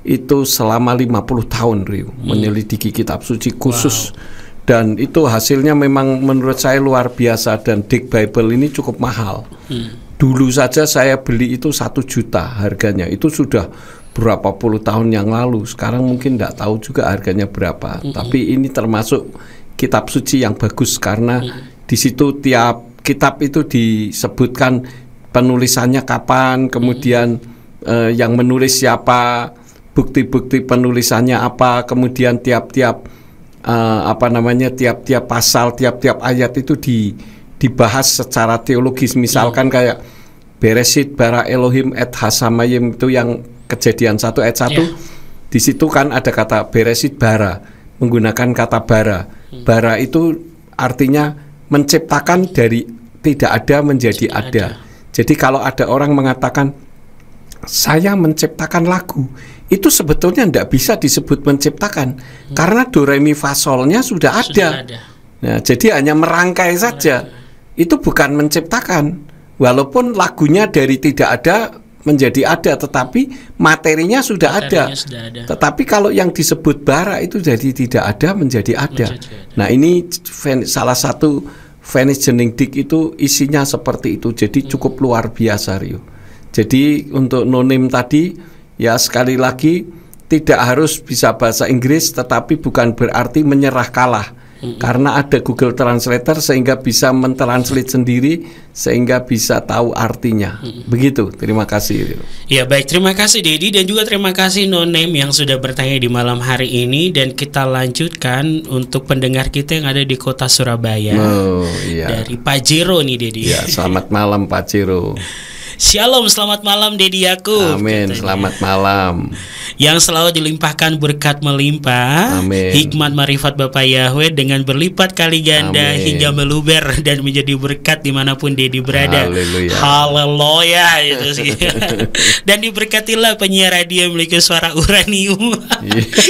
itu selama 50 tahun menyelidiki kitab suci khusus. Dan itu hasilnya memang menurut saya luar biasa, dan Dick Bible ini cukup mahal. Dulu saja saya beli itu 1 juta harganya. Itu sudah berapa puluh tahun yang lalu. Sekarang mungkin tidak tahu juga harganya berapa. Tapi ini termasuk kitab suci yang bagus, karena di situ tiap kitab itu disebutkan penulisannya kapan, kemudian yang menulis siapa, bukti-bukti penulisannya apa, kemudian tiap-tiap pasal, tiap-tiap ayat itu dibahas secara teologis. Misalkan kayak Bereshit bara Elohim et hasamayim, itu yang Kejadian 1 ayat 1. Di situ kan ada kata Bereshit bara, menggunakan kata bara. Bara itu artinya menciptakan dari tidak ada menjadi ada. Jadi kalau ada orang mengatakan saya menciptakan lagu, itu sebetulnya tidak bisa disebut menciptakan, karena do re mi fa solnya sudah ada. Nah, jadi hanya merangkai saja. Itu bukan menciptakan. Walaupun lagunya dari tidak ada menjadi ada, tetapi materinya sudah ada. Tetapi kalau yang disebut bara itu jadi tidak ada menjadi ada. Nah, ini salah satu Venice Jennings Dick itu isinya seperti itu. Jadi cukup luar biasa, Rio. Jadi untuk nonim tadi, ya sekali lagi tidak harus bisa bahasa Inggris, tetapi bukan berarti menyerah kalah. Karena ada Google Translator sehingga bisa mentranslate sendiri, sehingga bisa tahu artinya. Begitu, terima kasih. Ya baik, terima kasih Dedi, dan juga terima kasih Nonem yang sudah bertanya di malam hari ini. Dan kita lanjutkan untuk pendengar kita yang ada di kota Surabaya. Dari Pak Jero nih Dedi. Ya, selamat malam Pak Jero. Shalom, selamat malam Dedi Yakub. Amin, selamat malam. Yang selalu dilimpahkan berkat melimpah, amin. Hikmat marifat Bapak Yahweh dengan berlipat kali ganda, amin. Hingga meluber dan menjadi berkat dimanapun Dedi berada. Haleluya. Dan diberkatilah penyiar radio memiliki suara uranium.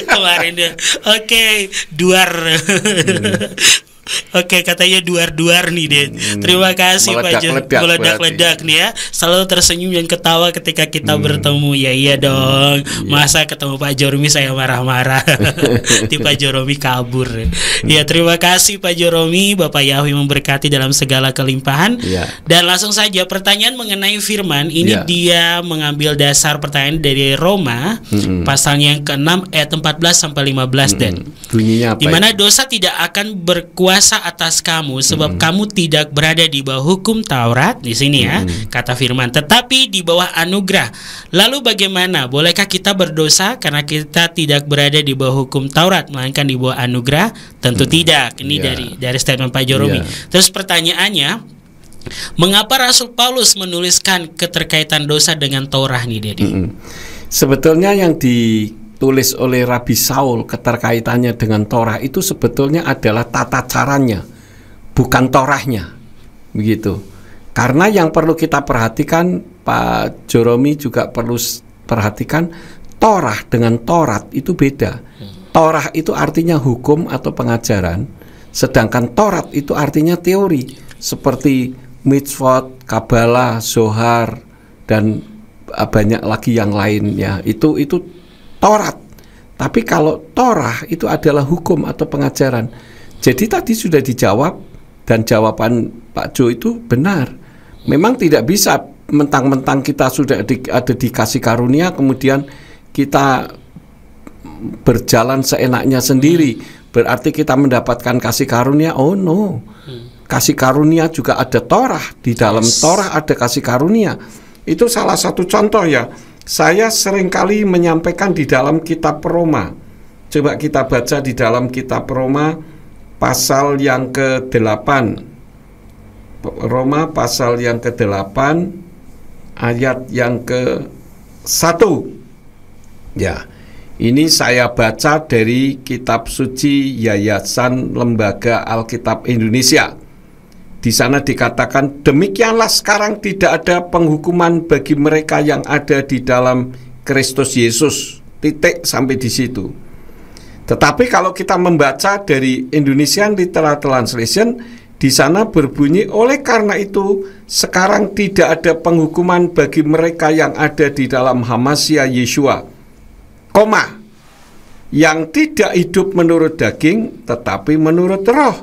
Kemarin dia. Oke, duar. Oke, katanya duar-duar nih deh. Terima kasih Pak Jo. Meledak-ledak nih ya. Selalu tersenyum dan ketawa ketika kita bertemu. Ya iya dong. Masa ketemu Pak Joromi saya marah-marah. Di Pak Joromi kabur. Ya, terima kasih Pak Joromi. Bapak Yahweh memberkati dalam segala kelimpahan. Dan langsung saja pertanyaan mengenai firman. Ini dia mengambil dasar pertanyaan dari Roma pasalnya yang ke-6 ayat 14 sampai 15 dan bunyinya apa? Di mana dosa tidak akan berkuasa atas kamu sebab kamu tidak berada di bawah hukum Taurat di sini ya, kata firman, tetapi di bawah anugerah. Lalu bagaimana? Bolehkah kita berdosa karena kita tidak berada di bawah hukum Taurat melainkan di bawah anugerah? Tentu tidak. Ini dari statement Pak Joromi. Terus pertanyaannya, Mengapa Rasul Paulus menuliskan keterkaitan dosa dengan Torah nih, Dedi? Sebetulnya yang ditulis oleh Rabi Saul keterkaitannya dengan Torah itu sebetulnya adalah tata caranya, bukan Torahnya, begitu. Karena yang perlu kita perhatikan, Pak Joromi juga perlu perhatikan, Torah dengan Torat itu beda. Torah itu artinya hukum atau pengajaran, sedangkan Torat itu artinya teori, seperti mitzvot, Kabalah, Zohar, dan banyak lagi yang lainnya. Itu Torat. Tapi kalau Torah itu adalah hukum atau pengajaran. Jadi tadi sudah dijawab, dan jawaban Pak Jo itu benar. Memang tidak bisa mentang-mentang kita sudah ada dikasih karunia kemudian kita berjalan seenaknya sendiri, berarti kita mendapatkan kasih karunia. Oh no, kasih karunia juga ada Torah. Di dalam Torah ada kasih karunia. Itu salah satu contoh ya. Saya seringkali menyampaikan di dalam kitab Roma. Coba kita baca di dalam kitab Roma pasal yang ke-8. Roma pasal yang ke-8 ayat yang ke-1. Ya, ini saya baca dari Kitab Suci Yayasan Lembaga Alkitab Indonesia. Di sana dikatakan, demikianlah sekarang tidak ada penghukuman bagi mereka yang ada di dalam Kristus Yesus. Titik sampai di situ. Tetapi kalau kita membaca dari Indonesian Literal Translation, di sana berbunyi, oleh karena itu sekarang tidak ada penghukuman bagi mereka yang ada di dalam Hamasya Yeshua, yang tidak hidup menurut daging tetapi menurut roh.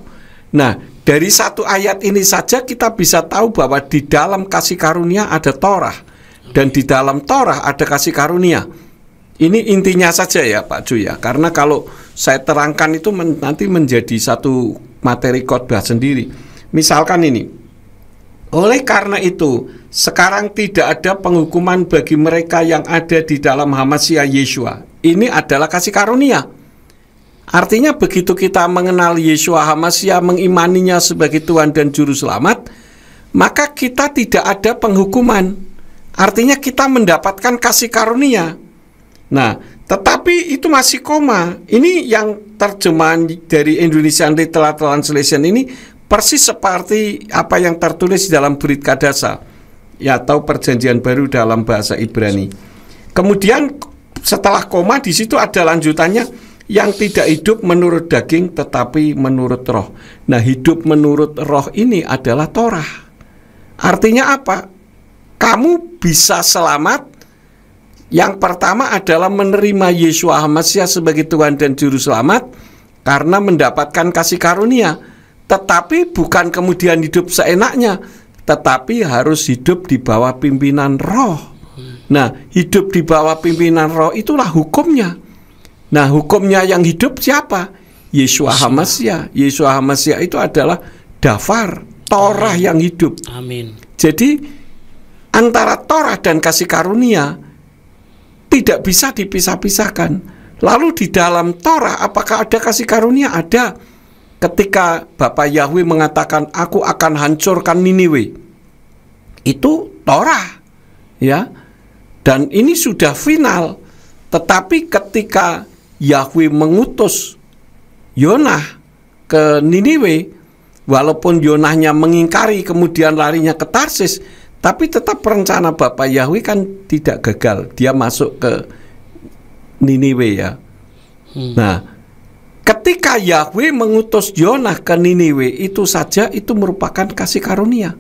Nah, dari satu ayat ini saja kita bisa tahu bahwa di dalam kasih karunia ada Torah, dan di dalam Torah ada kasih karunia. Ini intinya saja ya Pak Ju ya, karena kalau saya terangkan itu nanti menjadi satu materi khotbah sendiri. Misalkan ini, oleh karena itu sekarang tidak ada penghukuman bagi mereka yang ada di dalam Hamasya Yeshua. Ini adalah kasih karunia. Artinya begitu kita mengenal Yeshua Hamasya, mengimaninya sebagai Tuhan dan Juru Selamat, maka kita tidak ada penghukuman. Artinya kita mendapatkan kasih karunia. Nah, tetapi itu masih koma. Ini yang terjemahan dari Indonesian Literal Translation ini persis seperti apa yang tertulis dalam Brit Kadasa, ya, atau Perjanjian Baru dalam bahasa Ibrani. Kemudian setelah koma di situ ada lanjutannya, yang tidak hidup menurut daging tetapi menurut roh. Nah, hidup menurut roh ini adalah Torah. Artinya apa? Kamu bisa selamat. Yang pertama adalah menerima Yeshua Hamasya sebagai Tuhan dan Juru Selamat karena mendapatkan kasih karunia. Tetapi bukan kemudian hidup seenaknya, tetapi harus hidup di bawah pimpinan roh. Nah, hidup di bawah pimpinan roh itulah hukumnya. Nah, hukumnya yang hidup siapa? Yeshua Hamasya. Yeshua Hamasya itu adalah dafar Torah yang hidup. Amin. Jadi antara Torah dan kasih karunia tidak bisa dipisah-pisahkan. Lalu di dalam Torah apakah ada kasih karunia? Ada. Ketika Bapak Yahweh mengatakan, aku akan hancurkan Niniwe, itu Torah, ya. Dan ini sudah final. Tetapi ketika Yahweh mengutus Yonah ke Niniwe, walaupun Yonahnya mengingkari kemudian larinya ke Tarsis, tapi tetap rencana Bapak Yahweh kan tidak gagal. Dia masuk ke Niniwe, ya. Nah, ketika Yahweh mengutus Yonah ke Niniwe, itu saja itu merupakan kasih karunia.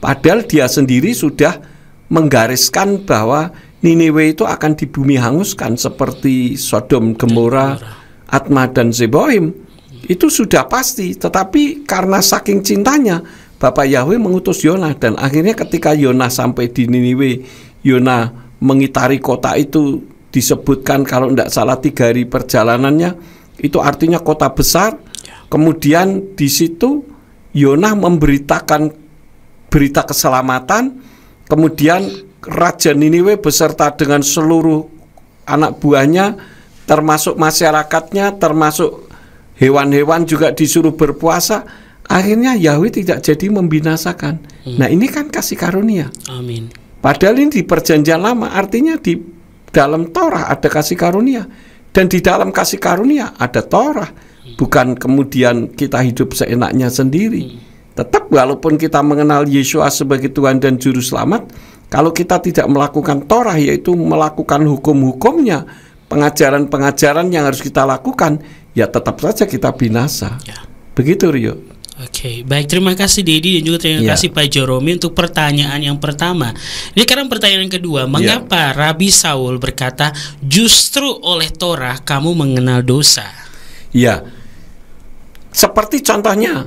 Padahal dia sendiri sudah menggariskan bahwa Niniwe itu akan di bumi hanguskan seperti Sodom, Gomora, Atma dan Zeboim. Itu sudah pasti. Tetapi karena saking cintanya, Bapak Yahweh mengutus Yonah. Dan akhirnya ketika Yonah sampai di Niniwe, Yonah mengitari kota itu, disebutkan kalau tidak salah 3 hari perjalanannya. Itu artinya kota besar. Kemudian di situ Yonah memberitakan berita keselamatan. Kemudian Raja Niniwe beserta dengan seluruh anak buahnya, termasuk masyarakatnya, termasuk hewan-hewan juga disuruh berpuasa. akhirnya Yahweh tidak jadi membinasakan. Nah, ini kan kasih karunia. Amin. Padahal ini di perjanjian lama, artinya di dalam Torah ada kasih karunia, dan di dalam kasih karunia ada Torah. Bukan kemudian kita hidup seenaknya sendiri. Tetap walaupun kita mengenal Yeshua sebagai Tuhan dan Juru Selamat, kalau kita tidak melakukan Torah, yaitu melakukan hukum-hukumnya, pengajaran-pengajaran yang harus kita lakukan, ya tetap saja kita binasa. Begitu, Rio. Oke, baik, terima kasih Dedi dan juga terima kasih Pak Joromi untuk pertanyaan yang pertama. Ini sekarang pertanyaan yang kedua, mengapa Rabi Saul berkata justru oleh Torah kamu mengenal dosa? Ya, seperti contohnya,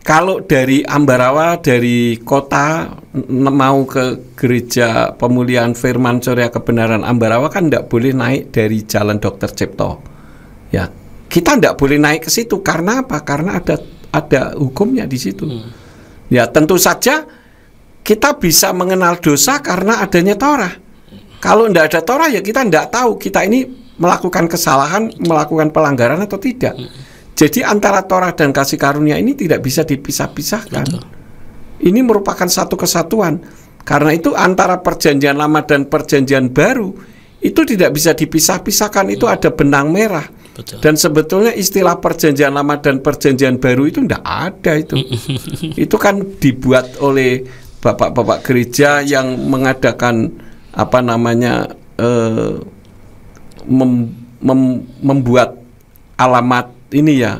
kalau dari Ambarawa, dari kota mau ke gereja pemulihan firman Surya Kebenaran Ambarawa, kan tidak boleh naik dari Jalan Dr. Cipto. Ya, kita tidak boleh naik ke situ karena apa? Karena ada hukumnya di situ. Ya, tentu saja kita bisa mengenal dosa karena adanya Torah. Kalau tidak ada Torah, ya kita tidak tahu kita ini melakukan kesalahan, melakukan pelanggaran atau tidak. Jadi antara Torah dan kasih karunia ini tidak bisa dipisah-pisahkan. Ini merupakan satu kesatuan. Karena itu antara perjanjian lama dan perjanjian baru itu tidak bisa dipisah-pisahkan. Itu ada benang merah. Dan sebetulnya istilah perjanjian lama dan perjanjian baru itu tidak ada itu. Itu kan dibuat oleh bapak-bapak gereja yang mengadakan membuat alamat ini ya,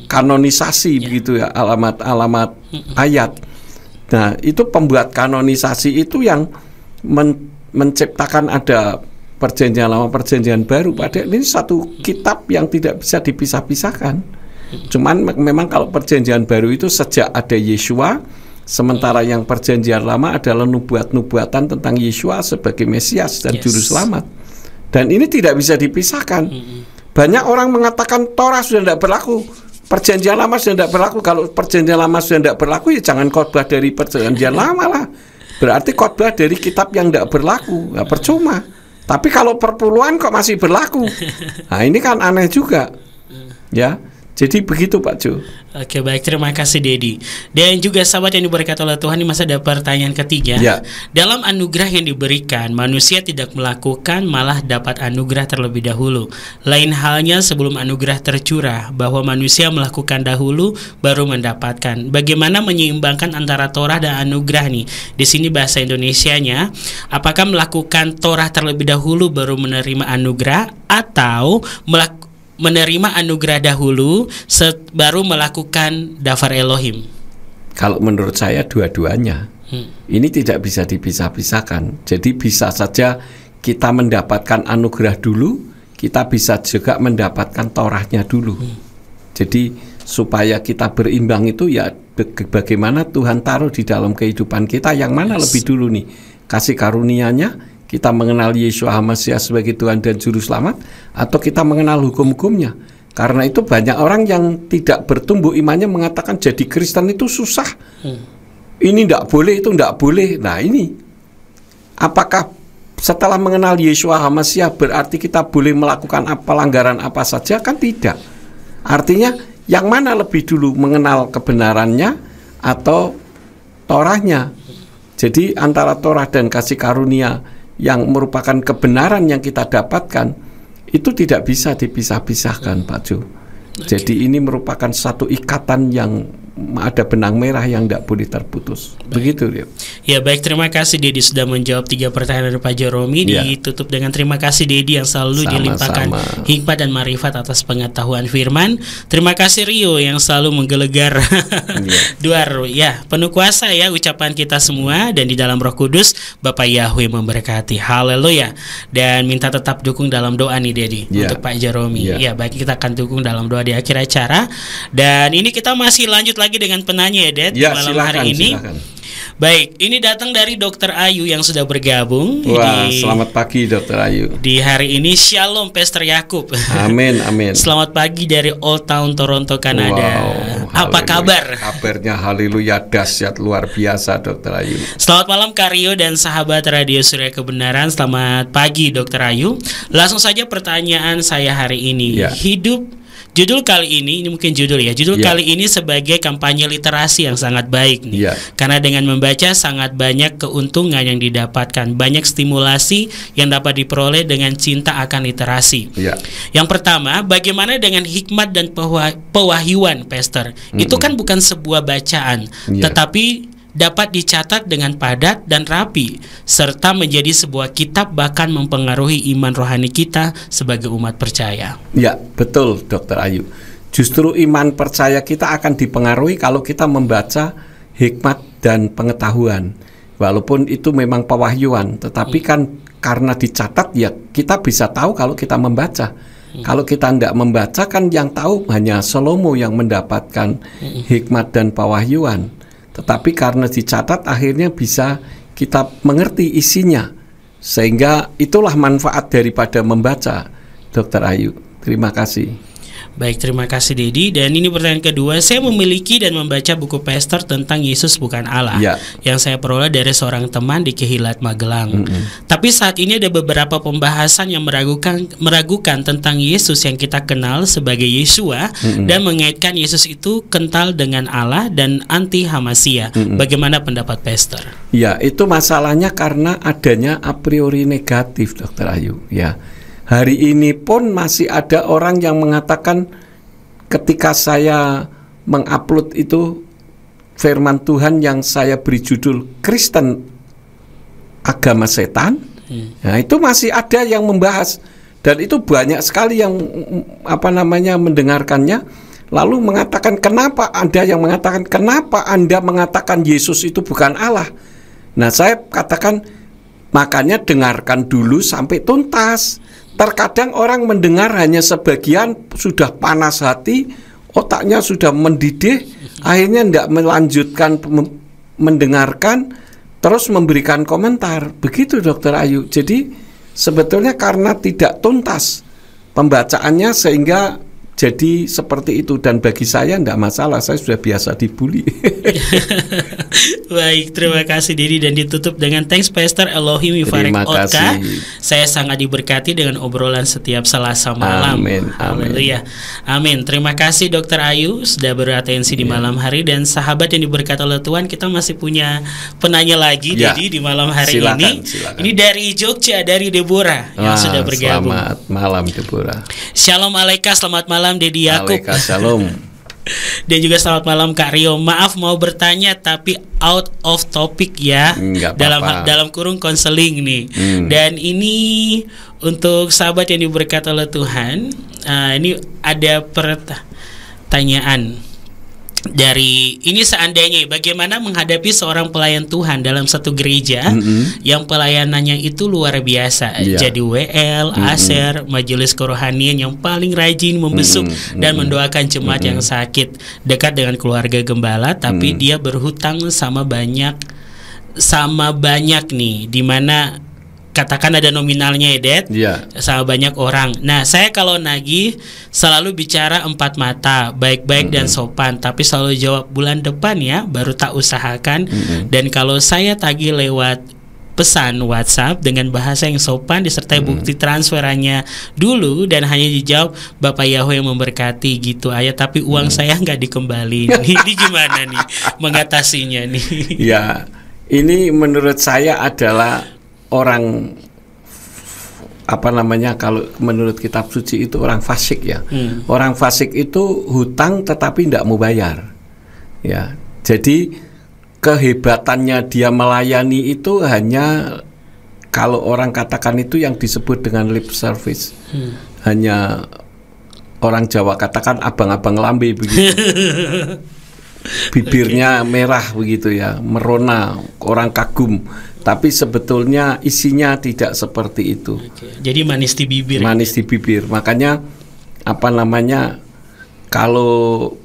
kanonisasi begitu ya, alamat ayat. Nah, itu pembuat kanonisasi itu yang menciptakan ada perjanjian lama, perjanjian baru. Padahal ini satu kitab yang tidak bisa dipisah-pisahkan. Cuman memang kalau perjanjian baru itu sejak ada Yeshua, sementara yang perjanjian lama adalah nubuatan tentang Yeshua sebagai Mesias dan Juru Selamat. Dan ini tidak bisa dipisahkan. Banyak orang mengatakan Torah sudah tidak berlaku, perjanjian lama sudah tidak berlaku. Kalau perjanjian lama sudah tidak berlaku, ya jangan khotbah dari perjanjian lama lah. Berarti khotbah dari kitab yang tidak berlaku, ya percuma. Tapi kalau perpuluhan kok masih berlaku, nah ini kan aneh juga, ya. Jadi begitu Pak Jo. Oke, baik, terima kasih Dedi. Dan juga sahabat yang diberkati oleh Tuhan, ini masa ada pertanyaan ketiga. Dalam anugerah yang diberikan, manusia tidak melakukan, malah dapat anugerah terlebih dahulu. Lain halnya sebelum anugerah tercurah, bahwa manusia melakukan dahulu baru mendapatkan. Bagaimana menyeimbangkan antara Torah dan anugerah nih? Di sini bahasa Indonesianya, apakah melakukan Torah terlebih dahulu baru menerima anugerah, atau menerima anugerah dahulu baru melakukan dafar Elohim? Kalau menurut saya dua-duanya. Ini tidak bisa dipisah-pisahkan. Jadi bisa saja kita mendapatkan anugerah dulu, kita bisa juga mendapatkan Torahnya dulu. Jadi supaya kita berimbang itu ya bagaimana Tuhan taruh di dalam kehidupan kita, yang mana lebih dulu nih, kasih karunia-Nya, kita mengenal Yeshua HaMashiach sebagai Tuhan dan Juru Selamat, atau kita mengenal hukum-hukumnya. Karena itu banyak orang yang tidak bertumbuh imannya mengatakan jadi Kristen itu susah. Ini tidak boleh, itu tidak boleh. Nah ini, apakah setelah mengenal Yeshua HaMashiach berarti kita boleh melakukan pelanggaran apa saja? Kan tidak. Artinya yang mana lebih dulu, mengenal kebenarannya atau Torahnya? Jadi antara Torah dan kasih karunia yang merupakan kebenaran yang kita dapatkan itu tidak bisa dipisah-pisahkan Pak Jo. Jadi ini merupakan satu ikatan yang ada benang merah yang tidak boleh terputus. Begitu ya. Ya, baik, terima kasih Dedi sudah menjawab 3 pertanyaan dari Pak Joromi. Ditutup dengan terima kasih Dedi yang selalu dilimpahkan hikmat dan marifat atas pengetahuan firman. Terima kasih Rio yang selalu menggelegar duar ya, penuh kuasa ya ucapan kita semua, dan di dalam Roh Kudus Bapak Yahweh memberkati. Haleluya. Dan minta tetap dukung dalam doa nih Dedi untuk Pak Joromi. Ya, baik, kita akan dukung dalam doa di akhir acara. Dan ini kita masih lanjut lagi dengan penanya ya Ded, malam hari ini. Baik, ini datang dari Dr. Ayu yang sudah bergabung. Wah, selamat pagi Dr. Ayu. Di hari ini Shalom Pastor Yakub. Amin, amin. Selamat pagi dari Old Town Toronto, Kanada. Apa kabar? Kabarnya haleluya, dahsyat luar biasa Dr. Ayu. Selamat malam Karyo dan sahabat Radio Surya Kebenaran. Selamat pagi Dr. Ayu. Langsung saja pertanyaan saya hari ini. Hidup Judul kali ini mungkin judul ya. Judul kali ini sebagai kampanye literasi yang sangat baik nih. Karena dengan membaca sangat banyak keuntungan yang didapatkan, banyak stimulasi yang dapat diperoleh dengan cinta akan literasi. Yang pertama, bagaimana dengan hikmat dan pewahyuan, Pastor? Itu kan bukan sebuah bacaan, tetapi dapat dicatat dengan padat dan rapi, serta menjadi sebuah kitab, bahkan mempengaruhi iman rohani kita sebagai umat percaya. Ya, betul Dr. Ayu. Justru iman percaya kita akan dipengaruhi kalau kita membaca hikmat dan pengetahuan. Walaupun itu memang pewahyuan, tetapi kan karena dicatat ya kita bisa tahu kalau kita membaca. Kalau kita tidak membaca kan yang tahu hanya Salomo yang mendapatkan hikmat dan pewahyuan. Tetapi karena dicatat akhirnya bisa kita mengerti isinya. Sehingga itulah manfaat daripada membaca, Dr. Ayu. Terima kasih. Baik, terima kasih Dedi. Dan ini pertanyaan kedua, saya memiliki dan membaca buku Pastor tentang Yesus bukan Allah yang saya peroleh dari seorang teman di Kehilat Magelang. Tapi saat ini ada beberapa pembahasan yang meragukan tentang Yesus yang kita kenal sebagai Yeshua dan mengaitkan Yesus itu kental dengan Allah dan anti Hamasia. Bagaimana pendapat Pastor? Ya, itu masalahnya karena adanya a priori negatif, Dr. Ayu. Ya. Hari ini pun masih ada orang yang mengatakan ketika saya mengupload itu firman Tuhan yang saya beri judul Kristen Agama Setan, nah itu masih ada yang membahas dan itu banyak sekali yang mendengarkannya lalu mengatakan kenapa Anda mengatakan Yesus itu bukan Allah. Nah saya katakan makanya dengarkan dulu sampai tuntas. Terkadang orang mendengar hanya sebagian, sudah panas hati, otaknya sudah mendidih, akhirnya tidak melanjutkan mendengarkan, terus memberikan komentar. Begitu Dr. Ayu. Jadi sebetulnya karena tidak tuntas pembacaannya sehingga jadi seperti itu. Dan bagi saya tidak masalah, saya sudah biasa dibully. Baik, terima kasih Didi. Dan ditutup dengan thanks Pastor Elohim Yivarek Otka. Saya sangat diberkati dengan obrolan setiap Selasa malam. Haleluya. Amin. Terima kasih Dr. Ayu sudah beratensi di malam hari. Dan sahabat yang diberkati oleh Tuhan, kita masih punya penanya lagi Didi di malam hari ini. Silakan. Ini dari Jogja, dari Deborah yang sudah bergabung. Selamat malam Deborah. Shalom Aleika, selamat malam Dedi Yakub. Shalom. Dan juga selamat malam Kak Rio. Maaf mau bertanya tapi out of topic ya. Dalam kurung konseling nih. Dan ini untuk sahabat yang diberkati oleh Tuhan. Ini ada pertanyaan dari ini, seandainya bagaimana menghadapi seorang pelayan Tuhan dalam satu gereja yang pelayanannya itu luar biasa, jadi WL, ASER, majelis kerohanian yang paling rajin membesuk dan mendoakan jemaat yang sakit, dekat dengan keluarga gembala, tapi dia berhutang sama banyak nih, dimana katakan ada nominalnya ya Det, sama banyak orang. Nah saya kalau nagih selalu bicara empat mata, baik-baik dan sopan, tapi selalu jawab bulan depan ya, baru tak usahakan. Dan kalau saya tagih lewat pesan WhatsApp dengan bahasa yang sopan disertai bukti transferannya dulu dan hanya dijawab Bapak Yahweh yang memberkati gitu aja, tapi uang saya nggak dikembaliin. Ini gimana nih mengatasinya nih? Ya, ini menurut saya adalah orang kalau menurut kitab suci itu orang fasik ya. Orang fasik itu hutang tetapi tidak mau bayar. Ya. Jadi kehebatannya dia melayani itu hanya kalau orang katakan itu yang disebut dengan lip service. Hanya orang Jawa katakan abang-abang lambe begitu. Bibirnya merah begitu ya, merona, orang kagum. Tapi sebetulnya isinya tidak seperti itu. Jadi manis di bibir. Manis di bibir. Makanya kalau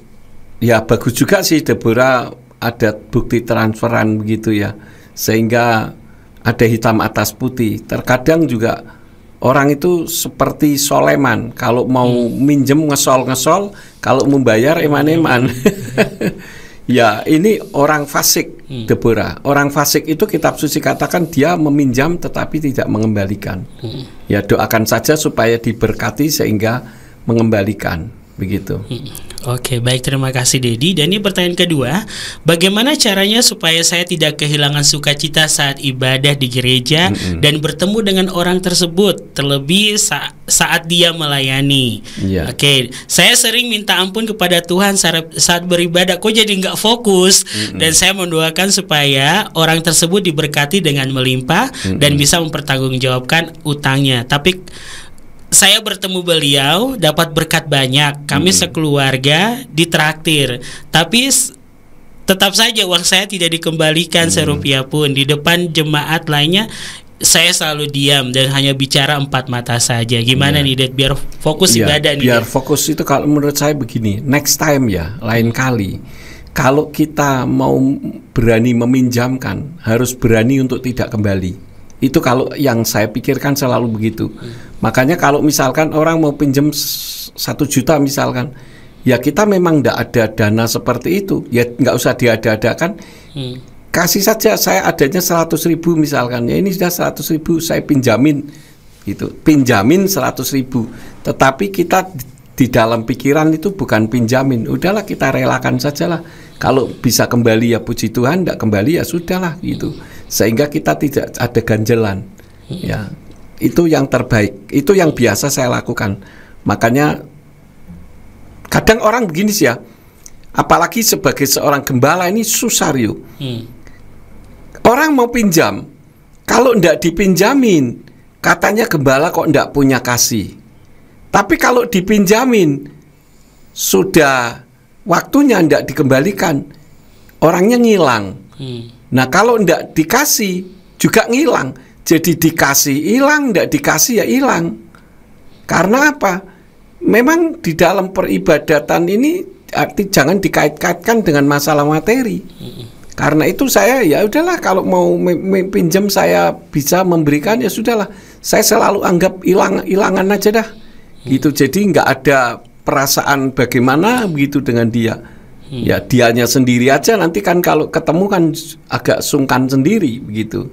ya bagus juga sih Deborah ada bukti transferan begitu ya, sehingga ada hitam atas putih. Terkadang juga orang itu seperti Soleman, kalau mau minjem ngesol-ngesol, kalau membayar eman-eman. Ya, ini orang fasik, Deborah. Orang fasik itu kitab suci katakan dia meminjam tetapi tidak mengembalikan. Ya, doakan saja supaya diberkati sehingga mengembalikan. begitu. Oke, baik, terima kasih Dedi. Dan ini pertanyaan kedua, bagaimana caranya supaya saya tidak kehilangan sukacita saat ibadah di gereja dan bertemu dengan orang tersebut, terlebih saat dia melayani. Oke, saya sering minta ampun kepada Tuhan saat beribadah, kok jadi nggak fokus. Dan saya mendoakan supaya orang tersebut diberkati dengan melimpah dan bisa mempertanggungjawabkan utangnya. Tapi saya bertemu beliau, dapat berkat banyak. Kami sekeluarga ditraktir, tapi tetap saja uang saya tidak dikembalikan serupiah pun. Di depan jemaat lainnya saya selalu diam dan hanya bicara empat mata saja. Gimana nih, Dad, biar fokus ibadah nih? Biar fokus itu kalau menurut saya begini, next time ya, lain kali kalau kita mau berani meminjamkan, harus berani untuk tidak kembali. Itu kalau yang saya pikirkan selalu begitu. Makanya kalau misalkan orang mau pinjam 1 juta misalkan, ya kita memang tidak ada dana seperti itu, ya nggak usah diada-adakan. Kasih saja, saya adanya 100.000 misalkan, ya ini sudah 100.000 saya pinjamin, gitu. Pinjamin 100.000. Tetapi kita di dalam pikiran itu bukan pinjamin, udahlah kita relakan sajalah. Kalau bisa kembali ya puji Tuhan, tidak kembali ya sudahlah, gitu. Sehingga kita tidak ada ganjelan. Ya, itu yang terbaik, itu yang biasa saya lakukan. Makanya kadang orang begini sih ya, apalagi sebagai seorang gembala ini susah Rio. Orang mau pinjam, kalau tidak dipinjamin, katanya gembala kok tidak punya kasih. Tapi kalau dipinjamin, sudah waktunya tidak dikembalikan, orangnya ngilang. Nah kalau tidak dikasih juga ngilang. Jadi dikasih hilang, tidak dikasih ya hilang. Karena apa? Memang di dalam peribadatan ini jangan dikait-kaitkan dengan masalah materi. Karena itu saya ya udahlah, kalau mau pinjam saya bisa memberikan ya sudahlah. Saya selalu anggap hilangan aja dah. Gitu. Jadi nggak ada perasaan bagaimana begitu dengan dia. Ya dianya sendiri aja, nanti kan kalau ketemu kan agak sungkan sendiri begitu.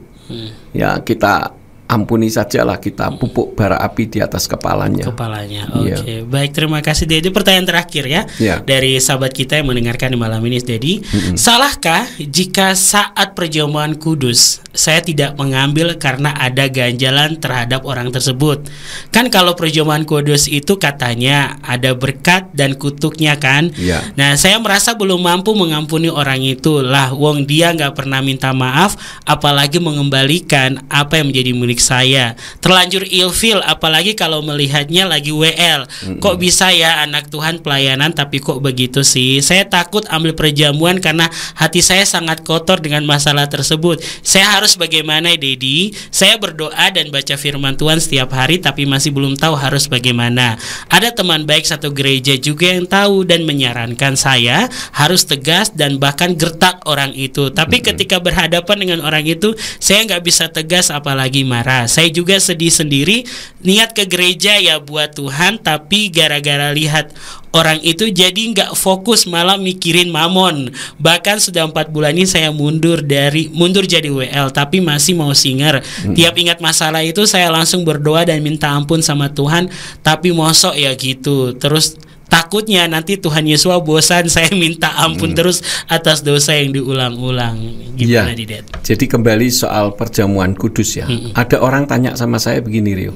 Ya kita ampuni sajalah, kita pupuk bara api di atas kepalanya. Oke. Baik, terima kasih Dedi. Pertanyaan terakhir ya, dari sahabat kita yang mendengarkan di malam ini, Dedi. Salahkah jika saat perjamuan kudus saya tidak mengambil karena ada ganjalan terhadap orang tersebut? Kan kalau perjamuan kudus itu katanya ada berkat dan kutuknya kan. Nah, saya merasa belum mampu mengampuni orang itu. Lah, wong dia nggak pernah minta maaf, apalagi mengembalikan apa yang menjadi milik saya. Terlanjur ilfil, apalagi kalau melihatnya lagi WL. Kok bisa ya anak Tuhan pelayanan tapi kok begitu sih? Saya takut ambil perjamuan karena hati saya sangat kotor dengan masalah tersebut. Saya harus bagaimana, Dedi? Saya berdoa dan baca firman Tuhan setiap hari tapi masih belum tahu harus bagaimana. Ada teman baik satu gereja juga yang tahu dan menyarankan saya harus tegas dan bahkan gertak orang itu. Tapi ketika berhadapan dengan orang itu, saya nggak bisa tegas apalagi marah. Saya juga sedih sendiri, niat ke gereja ya buat Tuhan, tapi gara-gara lihat orang itu jadi nggak fokus, malah mikirin mamon. Bahkan sudah 4 bulan ini saya mundur jadi WL, tapi masih mau singer. Tiap ingat masalah itu saya langsung berdoa dan minta ampun sama Tuhan, tapi mosok ya gitu. Terus takutnya nanti Tuhan Yesus bosan saya minta ampun terus atas dosa yang diulang-ulang. Gimana Didet? Jadi kembali soal perjamuan kudus ya. Ada orang tanya sama saya begini, Rio.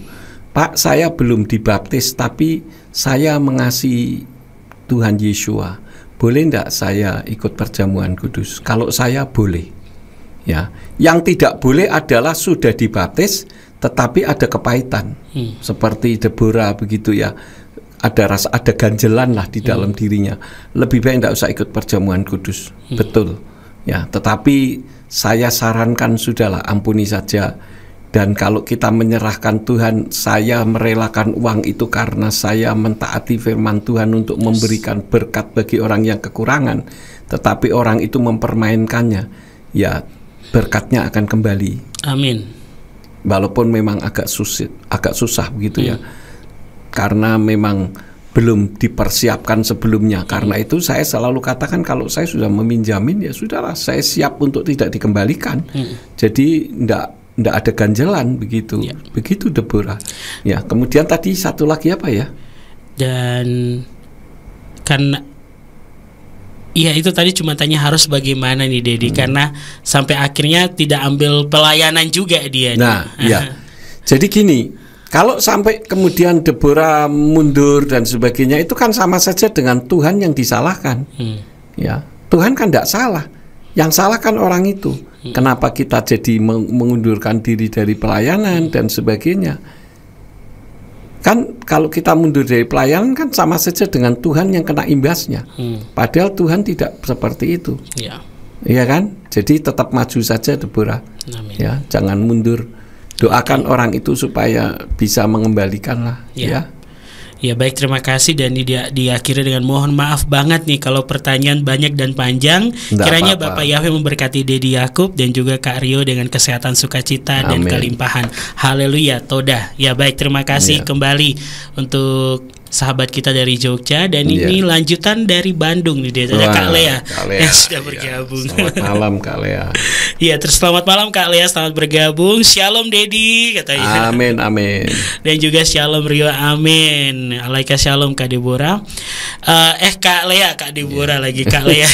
Pak, saya belum dibaptis tapi saya mengasihi Tuhan Yesus. Boleh enggak saya ikut perjamuan kudus? Kalau saya boleh. Ya. Yang tidak boleh adalah sudah dibaptis tetapi ada kepahitan. Seperti Deborah begitu ya. Ada ganjelan lah di dalam dirinya. Lebih baik tidak usah ikut perjamuan kudus. Betul ya, tetapi saya sarankan sudahlah, ampuni saja. Dan kalau kita menyerahkan Tuhan, saya merelakan uang itu karena saya mentaati firman Tuhan untuk memberikan berkat bagi orang yang kekurangan, tetapi orang itu mempermainkannya, ya berkatnya akan kembali. Amin. Walaupun memang agak susah begitu ya. Karena memang belum dipersiapkan sebelumnya. Karena itu saya selalu katakan kalau saya sudah meminjamin ya sudahlah, saya siap untuk tidak dikembalikan. Jadi ndak ada ganjelan begitu. Begitu Deborah. Ya, kemudian tadi satu lagi apa ya? Dan Karena iya, itu tadi cuma tanya harus bagaimana nih Dedi, karena sampai akhirnya tidak ambil pelayanan juga dia. Nah, iya. Jadi gini, kalau sampai kemudian Deborah mundur dan sebagainya, itu kan sama saja dengan Tuhan yang disalahkan. Ya, Tuhan kan tidak salah. Yang salah kan orang itu. Kenapa kita jadi mengundurkan diri dari pelayanan dan sebagainya? Kan kalau kita mundur dari pelayanan kan sama saja dengan Tuhan yang kena imbasnya. Padahal Tuhan tidak seperti itu. Iya kan? Jadi tetap maju saja Deborah. Amin. Ya, jangan mundur. Doakan orang itu supaya bisa mengembalikan lah. Ya. Ya baik, terima kasih. Dan diakhiri dengan mohon maaf banget nih kalau pertanyaan banyak dan panjang. Kiranya Bapak Yahweh memberkati Dedi Yakub dan juga Kak Rio dengan kesehatan, sukacita, dan kelimpahan. Haleluya, todah. Ya baik, terima kasih kembali untuk sahabat kita dari Jogja. Dan ini lanjutan dari Bandung nih, ada Kak Lea yang sudah bergabung. Selamat malam Kak Lea. Iya, terus selamat malam Kak Lea, selamat bergabung. Shalom Dedi katanya. Amin, amin. Dan juga shalom Rio, amin. Alaika shalom Kak Deborah. Kak Lea, Kak Deborah lagi Kak Lea.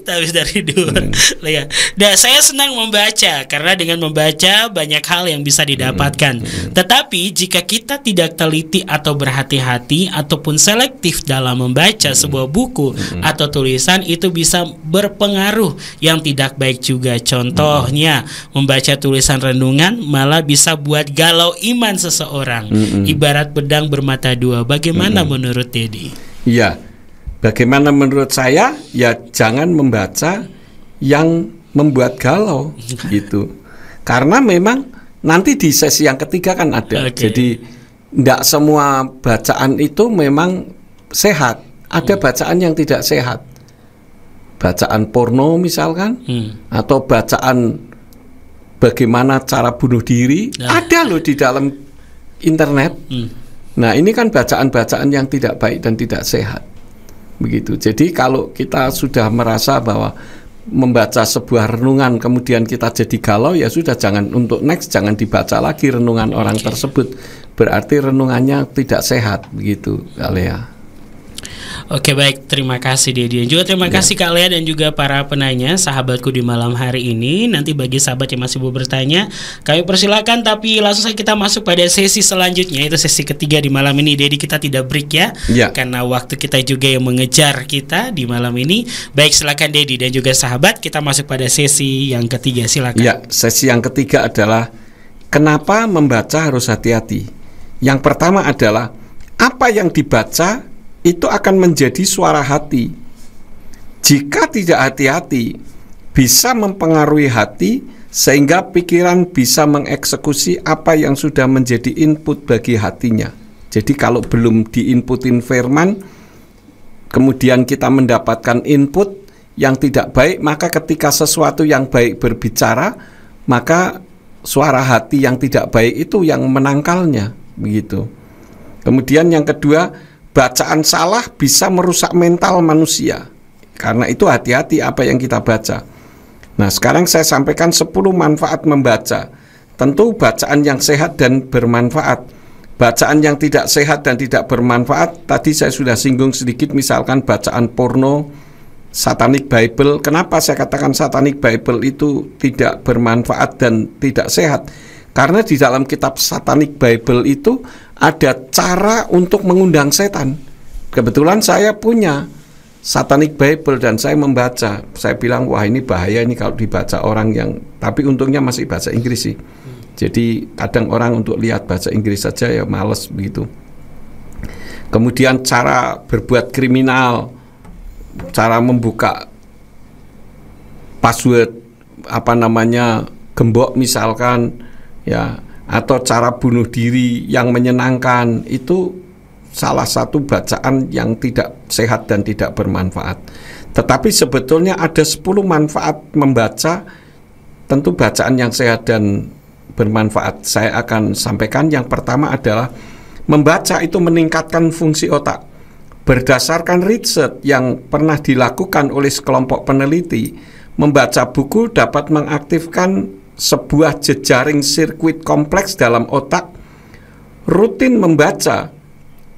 Habis dari dua Lea. Nah, saya senang membaca karena dengan membaca banyak hal yang bisa didapatkan. Tetapi jika kita tidak teliti atau berhati-hati ataupun selektif dalam membaca sebuah buku atau tulisan, itu bisa berpengaruh yang tidak baik juga. Contohnya, membaca tulisan renungan malah bisa buat galau iman seseorang. Ibarat pedang bermata dua. Bagaimana menurut Dedi? Iya, bagaimana menurut saya? Ya jangan membaca yang membuat galau gitu. Karena memang nanti di sesi yang ketiga kan ada. Jadi tidak semua bacaan itu memang sehat. Ada bacaan yang tidak sehat. Bacaan porno misalkan, atau bacaan bagaimana cara bunuh diri, ada loh di dalam internet. Nah, ini kan bacaan-bacaan yang tidak baik dan tidak sehat. Begitu. Jadi kalau kita sudah merasa bahwa membaca sebuah renungan kemudian kita jadi galau, ya sudah, jangan, untuk next jangan dibaca lagi renungan orang tersebut. Berarti renungannya tidak sehat, begitu Kak Lea. Oke baik, terima kasih Dedi. Juga terima kasih Kak Lea dan juga para penanya, sahabatku di malam hari ini. Nanti bagi sahabat yang masih mau bertanya, kami persilakan, tapi langsung saja kita masuk pada sesi selanjutnya, yaitu sesi ketiga di malam ini. Dedi, kita tidak break ya, karena waktu kita juga yang mengejar kita di malam ini. Baik, silakan Dedi dan juga sahabat, kita masuk pada sesi yang ketiga, silakan. Ya, sesi yang ketiga adalah kenapa membaca harus hati-hati. Yang pertama adalah apa yang dibaca itu akan menjadi suara hati. Jika tidak hati-hati, bisa mempengaruhi hati sehingga pikiran bisa mengeksekusi apa yang sudah menjadi input bagi hatinya. Jadi kalau belum diinputin firman, kemudian kita mendapatkan input yang tidak baik, maka ketika sesuatu yang baik berbicara, maka suara hati yang tidak baik itu yang menangkalnya. Begitu. Kemudian yang kedua, bacaan salah bisa merusak mental manusia. Karena itu hati-hati apa yang kita baca. Nah, sekarang saya sampaikan 10 manfaat membaca. Tentu bacaan yang sehat dan bermanfaat. Bacaan yang tidak sehat dan tidak bermanfaat, tadi saya sudah singgung sedikit, misalkan bacaan porno, Satanic Bible. Kenapa saya katakan Satanic Bible itu tidak bermanfaat dan tidak sehat? Karena di dalam kitab Satanic Bible itu ada cara untuk mengundang setan. Kebetulan saya punya Satanic Bible dan saya membaca. Saya bilang, wah ini bahaya ini kalau dibaca orang yang, tapi untungnya masih bahasa Inggris sih. Jadi kadang orang untuk lihat bahasa Inggris saja ya males begitu. Kemudian cara berbuat kriminal, cara membuka password gembok misalkan, ya, atau cara bunuh diri yang menyenangkan, itu salah satu bacaan yang tidak sehat dan tidak bermanfaat. Tetapi sebetulnya ada 10 manfaat membaca. Tentu bacaan yang sehat dan bermanfaat saya akan sampaikan. Yang pertama adalah membaca itu meningkatkan fungsi otak. Berdasarkan riset yang pernah dilakukan oleh sekelompok peneliti, membaca buku dapat mengaktifkan sebuah jejaring sirkuit kompleks dalam otak. Rutin membaca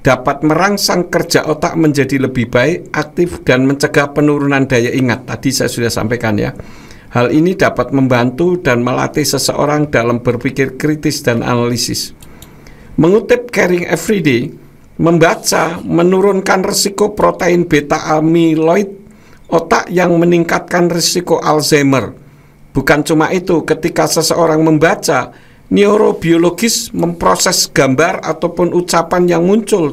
dapat merangsang kerja otak menjadi lebih baik, aktif, dan mencegah penurunan daya ingat. Tadi saya sudah sampaikan ya. Hal ini dapat membantu dan melatih seseorang dalam berpikir kritis dan analisis. Mengutip Caring Everyday, membaca menurunkan risiko protein beta amyloid otak yang meningkatkan risiko Alzheimer. Bukan cuma itu, ketika seseorang membaca, neurobiologis memproses gambar ataupun ucapan yang muncul.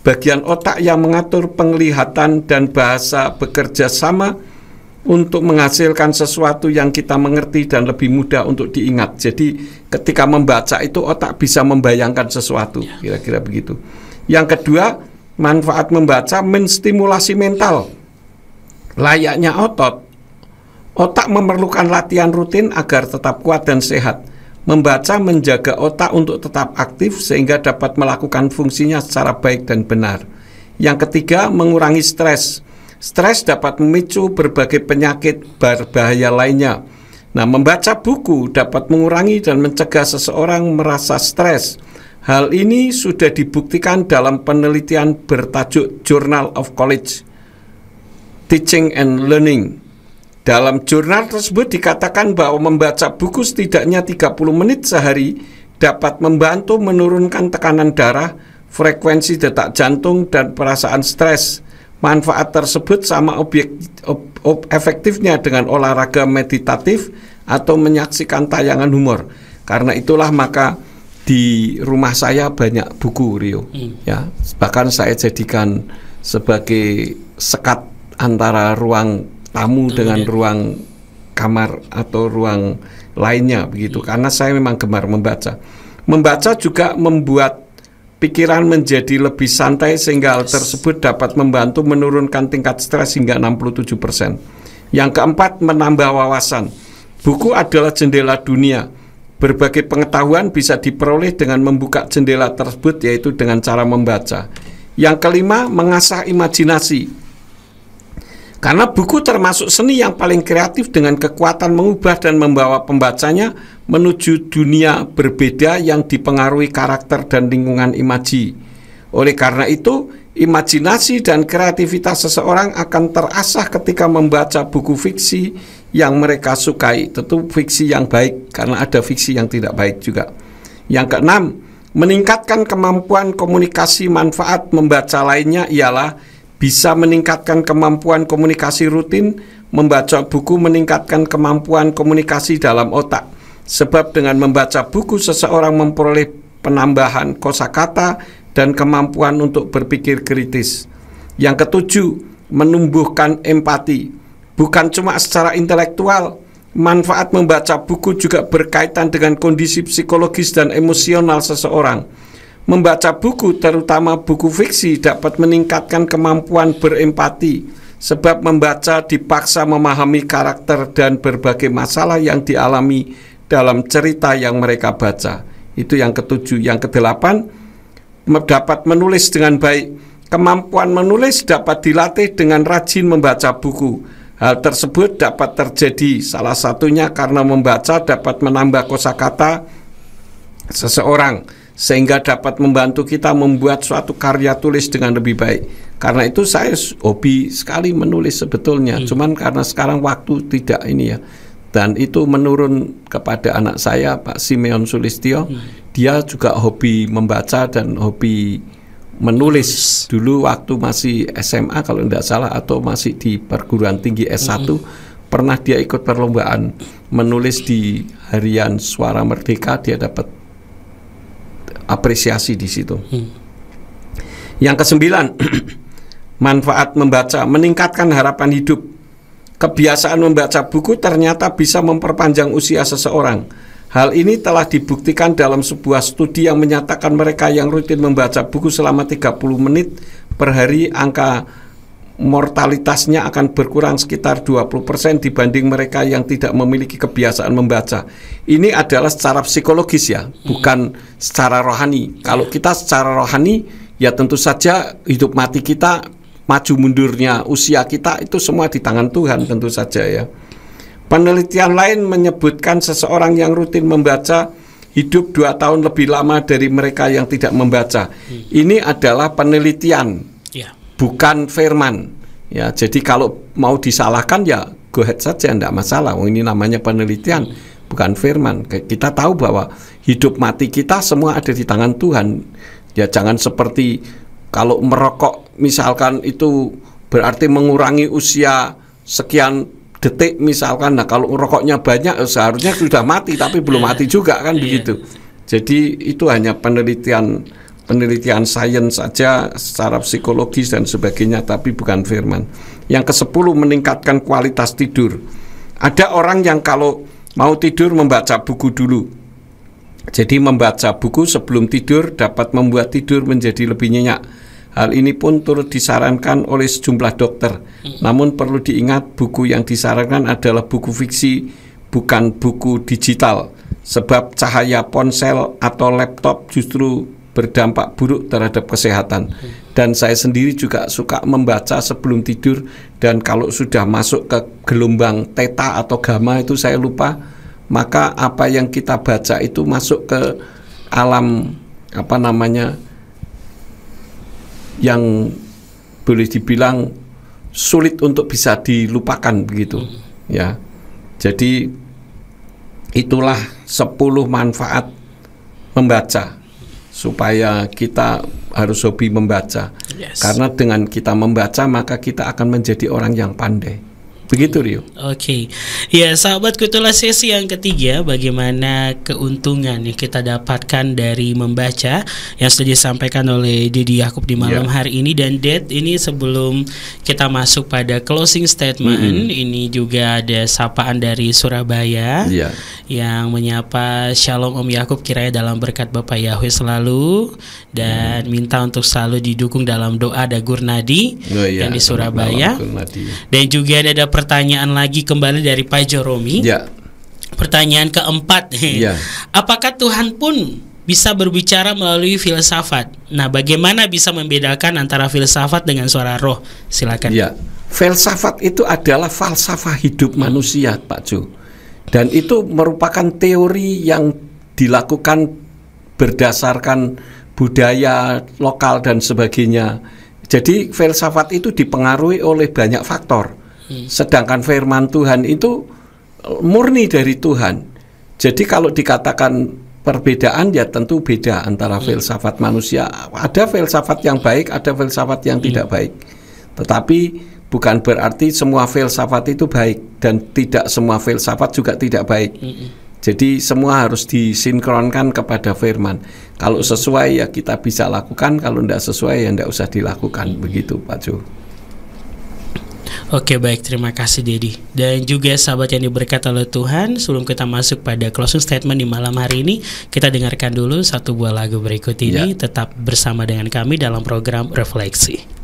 Bagian otak yang mengatur penglihatan dan bahasa bekerja sama untuk menghasilkan sesuatu yang kita mengerti dan lebih mudah untuk diingat. Jadi ketika membaca itu otak bisa membayangkan sesuatu, kira-kira begitu. Yang kedua, manfaat membaca menstimulasi mental. Layaknya otot, otak memerlukan latihan rutin agar tetap kuat dan sehat. Membaca menjaga otak untuk tetap aktif sehingga dapat melakukan fungsinya secara baik dan benar. Yang ketiga, mengurangi stres. Stres dapat memicu berbagai penyakit berbahaya lainnya. Nah, membaca buku dapat mengurangi dan mencegah seseorang merasa stres. Hal ini sudah dibuktikan dalam penelitian bertajuk Journal of College Teaching and Learning. Dalam jurnal tersebut dikatakan bahwa membaca buku setidaknya 30 menit sehari dapat membantu menurunkan tekanan darah, frekuensi detak jantung, dan perasaan stres. Manfaat tersebut sama efektifnya dengan olahraga meditatif atau menyaksikan tayangan humor. Karena itulah maka di rumah saya banyak buku, Rio. Ya, bahkan saya jadikan sebagai sekat antara ruang tamu dengan ruang kamar atau ruang lainnya begitu, karena saya memang gemar membaca. Membaca juga membuat pikiran menjadi lebih santai sehingga hal tersebut dapat membantu menurunkan tingkat stres hingga 67%. Yang keempat, menambah wawasan. Buku adalah jendela dunia. Berbagai pengetahuan bisa diperoleh dengan membuka jendela tersebut, yaitu dengan cara membaca. Yang kelima, mengasah imajinasi. Karena buku termasuk seni yang paling kreatif dengan kekuatan mengubah dan membawa pembacanya menuju dunia berbeda yang dipengaruhi karakter dan lingkungan imaji. Oleh karena itu, imajinasi dan kreativitas seseorang akan terasah ketika membaca buku fiksi yang mereka sukai. Tentu fiksi yang baik, karena ada fiksi yang tidak baik juga. Yang keenam, meningkatkan kemampuan komunikasi. Manfaat membaca lainnya ialah bisa meningkatkan kemampuan komunikasi rutin. Membaca buku meningkatkan kemampuan komunikasi dalam otak. Sebab dengan membaca buku seseorang memperoleh penambahan kosakata dan kemampuan untuk berpikir kritis. Yang ketujuh, menumbuhkan empati. Bukan cuma secara intelektual, manfaat membaca buku juga berkaitan dengan kondisi psikologis dan emosional seseorang. Membaca buku, terutama buku fiksi, dapat meningkatkan kemampuan berempati, sebab membaca dipaksa memahami karakter dan berbagai masalah yang dialami dalam cerita yang mereka baca. Itu yang ketujuh. Yang kedelapan, dapat menulis dengan baik. Kemampuan menulis dapat dilatih dengan rajin membaca buku. Hal tersebut dapat terjadi salah satunya karena membaca dapat menambah kosakata seseorang, sehingga dapat membantu kita membuat suatu karya tulis dengan lebih baik. Karena itu saya hobi sekali menulis sebetulnya, cuman karena sekarang waktu tidak ini ya. Dan itu menurun kepada anak saya, Pak Simeon Sulistyo. Dia juga hobi membaca dan hobi menulis. Dulu waktu masih SMA kalau tidak salah, atau masih di perguruan tinggi S1, pernah dia ikut perlombaan menulis di harian Suara Merdeka. Dia dapat apresiasi di situ. Yang kesembilan, manfaat membaca meningkatkan harapan hidup. Kebiasaan membaca buku ternyata bisa memperpanjang usia seseorang. Hal ini telah dibuktikan dalam sebuah studi yang menyatakan mereka yang rutin membaca buku selama 30 menit per hari, angka mortalitasnya akan berkurang sekitar 20% dibanding mereka yang tidak memiliki kebiasaan membaca. Ini adalah secara psikologis ya, bukan secara rohani. Kalau kita secara rohani, ya tentu saja hidup mati kita, maju mundurnya usia kita, itu semua di tangan Tuhan tentu saja ya. Penelitian lain menyebutkan seseorang yang rutin membaca hidup 2 tahun lebih lama dari mereka yang tidak membaca. Ini adalah penelitian, bukan firman. Ya, jadi kalau mau disalahkan ya go ahead saja, tidak masalah. Ini namanya penelitian, bukan firman. Kita tahu bahwa hidup mati kita semua ada di tangan Tuhan. Ya, jangan seperti kalau merokok misalkan itu berarti mengurangi usia sekian detik misalkan. Nah, kalau rokoknya banyak seharusnya sudah mati, tapi belum mati juga kan begitu. Jadi itu hanya penelitian sains saja secara psikologis dan sebagainya, tapi bukan firman. Yang ke-10, meningkatkan kualitas tidur. Ada orang yang kalau mau tidur membaca buku dulu. Jadi membaca buku sebelum tidur dapat membuat tidur menjadi lebih nyenyak. Hal ini pun turut disarankan oleh sejumlah dokter. Namun perlu diingat, buku yang disarankan adalah buku fiksi, bukan buku digital. Sebab cahaya ponsel atau laptop justru berdampak buruk terhadap kesehatan. Dan saya sendiri juga suka membaca sebelum tidur. Dan kalau sudah masuk ke gelombang theta atau gamma itu saya lupa. Maka apa yang kita baca itu masuk ke alam yang boleh dibilang sulit untuk bisa dilupakan begitu. Ya. Jadi itulah 10 manfaat membaca, supaya kita harus hobi membaca. Karena dengan kita membaca maka kita akan menjadi orang yang pandai. Begitu, Rio. Oke. Ya, sahabatku, itulah sesi yang ketiga, bagaimana keuntungan yang kita dapatkan dari membaca yang sudah disampaikan oleh Dedi Yakub di malam hari ini. Dan Ded, ini sebelum kita masuk pada closing statement, ini juga ada sapaan dari Surabaya yang menyapa, Shalom Om Yakub, kiranya dalam berkat Bapak Yahweh selalu, dan minta untuk selalu didukung dalam doa ada Gurnadi yang di Surabaya. Dan juga ada pertanyaan lagi kembali dari Pak Joromi. Pertanyaan keempat, apakah Tuhan pun bisa berbicara melalui filsafat? Nah, bagaimana bisa membedakan antara filsafat dengan suara roh? Silakan. Filsafat itu adalah falsafah hidup manusia, Pak Jo. Dan itu merupakan teori yang dilakukan berdasarkan budaya lokal dan sebagainya. Jadi filsafat itu dipengaruhi oleh banyak faktor. Sedangkan firman Tuhan itu murni dari Tuhan. Jadi kalau dikatakan perbedaan, ya tentu beda antara filsafat manusia. Ada filsafat yang baik, ada filsafat yang tidak baik. Tetapi bukan berarti semua filsafat itu baik, dan tidak semua filsafat juga tidak baik. Jadi semua harus disinkronkan kepada firman. Kalau sesuai ya kita bisa lakukan, kalau tidak sesuai ya tidak usah dilakukan. Begitu, Pak Jo. Oke, baik, terima kasih Dedi. Dan juga sahabat yang diberkati oleh Tuhan, sebelum kita masuk pada closing statement di malam hari ini, kita dengarkan dulu satu buah lagu berikut ini. Tetap bersama dengan kami dalam program Refleksi.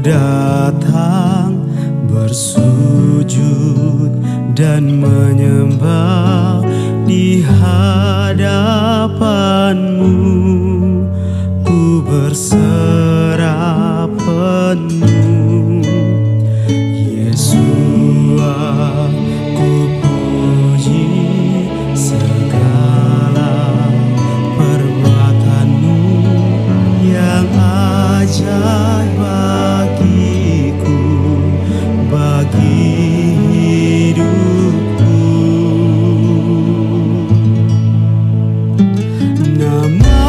Datang bersujud dan menyembah di hadapan-Mu, ku berserah penuh. Yesua, ku puji segala perbuatan-Mu yang ajaib bagiku, bagi hidupku. Nama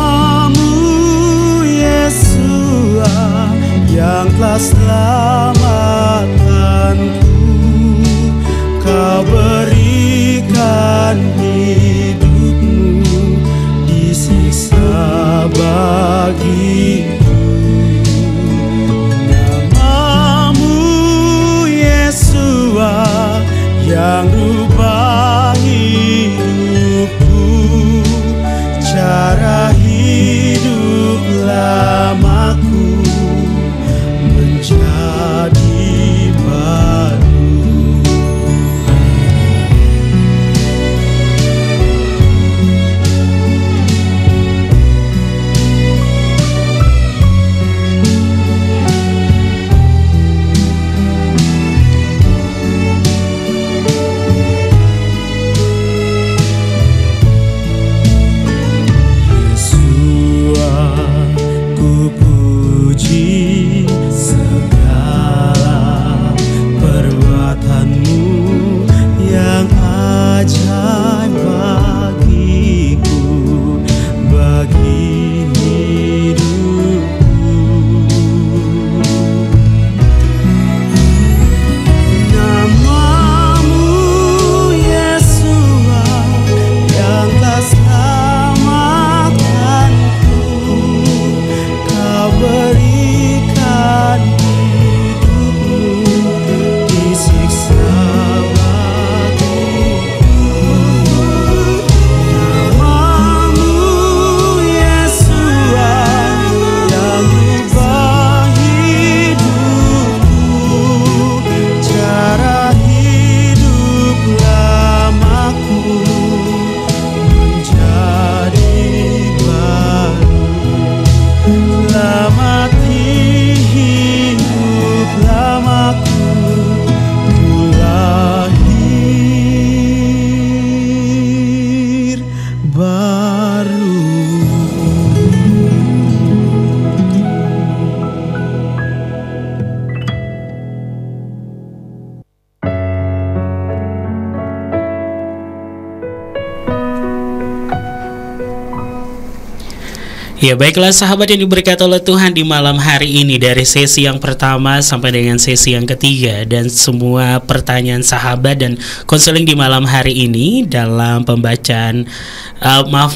Ya, baiklah sahabat yang diberkati oleh Tuhan, di malam hari ini dari sesi yang pertama sampai dengan sesi yang ketiga, dan semua pertanyaan sahabat dan konseling di malam hari ini dalam pembacaan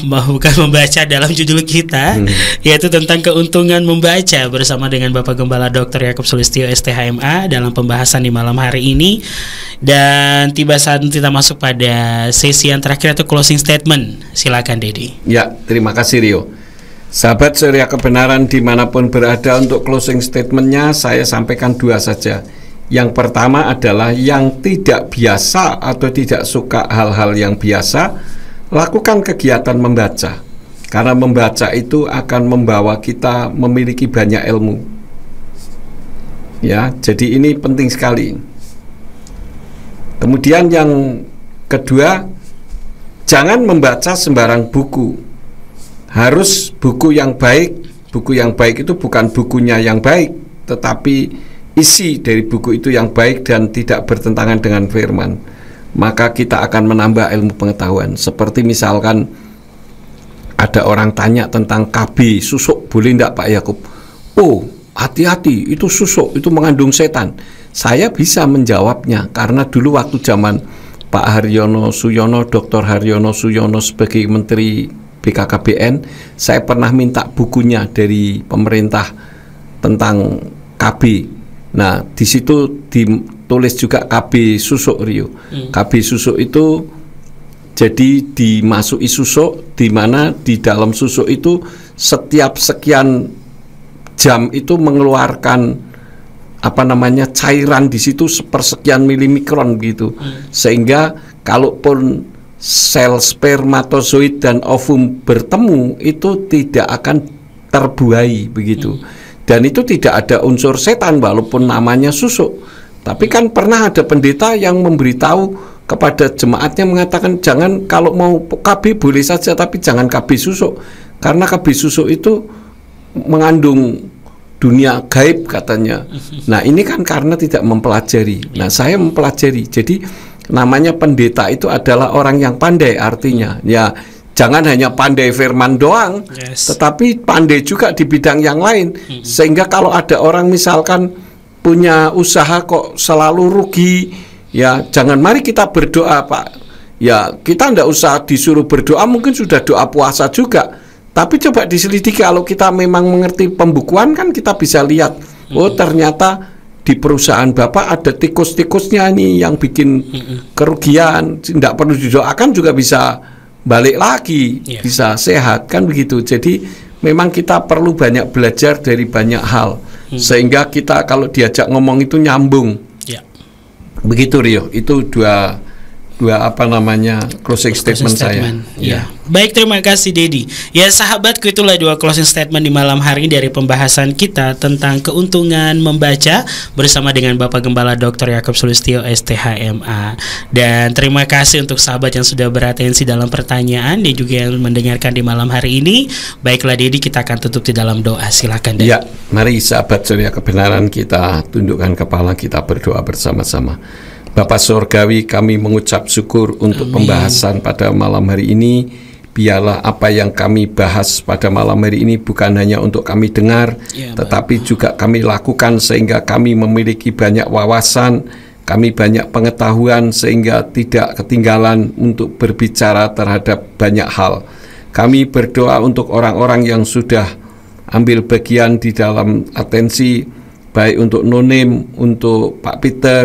bukan membaca, dalam judul kita yaitu tentang keuntungan membaca bersama dengan Bapak Gembala Dr. Yakub Sulistyo STHMA dalam pembahasan di malam hari ini. Dan tiba saat kita masuk pada sesi yang terakhir atau closing statement. Silakan Dedi. Ya, terima kasih Rio. Sahabat Surya Kebenaran dimanapun berada, untuk closing statementnya saya sampaikan dua saja. Yang pertama adalah yang tidak biasa atau tidak suka hal-hal yang biasa, lakukan kegiatan membaca. Karena membaca itu akan membawa kita memiliki banyak ilmu. Ya, jadi ini penting sekali. Kemudian yang kedua, jangan membaca sembarang buku. Harus buku yang baik. Buku yang baik itu bukan bukunya yang baik, tetapi isi dari buku itu yang baik dan tidak bertentangan dengan firman. Maka kita akan menambah ilmu pengetahuan. Seperti misalkan ada orang tanya tentang KB, susuk boleh enggak Pak Yakub? Oh, hati-hati, itu susuk, itu mengandung setan. Saya bisa menjawabnya karena dulu waktu zaman Pak Haryono Suyono, Dr. Haryono Suyono sebagai Menteri BKKBN, saya pernah minta bukunya dari pemerintah tentang KB. Nah, di situ ditulis juga KB susuk Rio. KB susuk itu jadi dimasuki susuk, di mana di dalam susuk itu setiap sekian jam itu mengeluarkan cairan di situ sepersekian milimikron gitu. Sehingga kalaupun sel spermatozoid dan ovum bertemu itu tidak akan terbuai begitu. Dan itu tidak ada unsur setan walaupun namanya susuk. Tapi kan pernah ada pendeta yang memberitahu kepada jemaatnya, mengatakan jangan, kalau mau KB boleh saja tapi jangan KB susuk, karena KB susuk itu mengandung dunia gaib katanya. Nah, ini kan karena tidak mempelajari. Nah, saya mempelajari. Jadi namanya pendeta itu adalah orang yang pandai, artinya ya jangan hanya pandai firman doang, tetapi pandai juga di bidang yang lain. Sehingga kalau ada orang misalkan punya usaha kok selalu rugi, ya jangan, mari kita berdoa Pak. Ya kita tidak usah disuruh berdoa, mungkin sudah doa puasa juga. Tapi coba diselidiki, kalau kita memang mengerti pembukuan kan kita bisa lihat, oh ternyata di perusahaan Bapak ada tikus-tikusnya nih yang bikin kerugian, tidak perlu didoakan juga bisa balik lagi, bisa sehat, kan begitu. Jadi memang kita perlu banyak belajar dari banyak hal, sehingga kita kalau diajak ngomong itu nyambung. Begitu Rio, itu dua closing statement saya. Ya. Baik, terima kasih Dedi. Ya sahabatku, itulah dua closing statement di malam hari dari pembahasan kita tentang keuntungan membaca bersama dengan Bapak Gembala Dr. Yakub Sulistyo STHMA. Dan terima kasih untuk sahabat yang sudah beratensi dalam pertanyaan dan juga yang mendengarkan di malam hari ini. Baiklah Dedi, kita akan tutup di dalam doa. Silakan Dedi. Ya, mari sahabat Surya Kebenaran, kita tundukkan kepala, kita berdoa bersama-sama. Bapa Surgawi, kami mengucap syukur untuk pembahasan pada malam hari ini. Biarlah apa yang kami bahas pada malam hari ini bukan hanya untuk kami dengar, tetapi juga kami lakukan, sehingga kami memiliki banyak wawasan, kami banyak pengetahuan, sehingga tidak ketinggalan untuk berbicara terhadap banyak hal. Kami berdoa untuk orang-orang yang sudah ambil bagian di dalam atensi, baik untuk Nonim, untuk Pak Peter,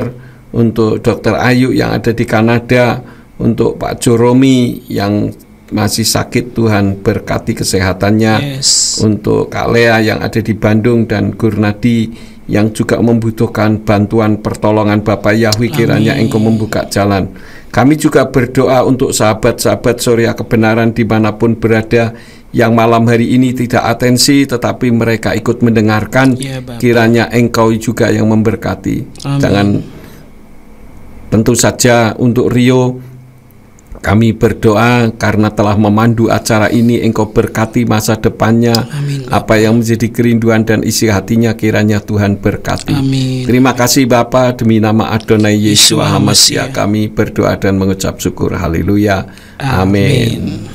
untuk Dr. Ayu yang ada di Kanada, untuk Pak Joromi yang masih sakit, Tuhan berkati kesehatannya, untuk Kak Lea yang ada di Bandung, dan Gurnadi yang juga membutuhkan bantuan pertolongan Bapak Yahwi, kiranya Engkau membuka jalan. Kami juga berdoa untuk sahabat-sahabat Surya Kebenaran dimanapun berada, yang malam hari ini tidak atensi tetapi mereka ikut mendengarkan, kiranya Engkau juga yang memberkati. Jangan. Tentu saja untuk Rio, kami berdoa karena telah memandu acara ini, Engkau berkati masa depannya. Apa yang menjadi kerinduan dan isi hatinya, kiranya Tuhan berkati. Terima kasih Bapa, demi nama Adonai Yeshua HaMashiach kami berdoa dan mengucap syukur. Haleluya. Amin.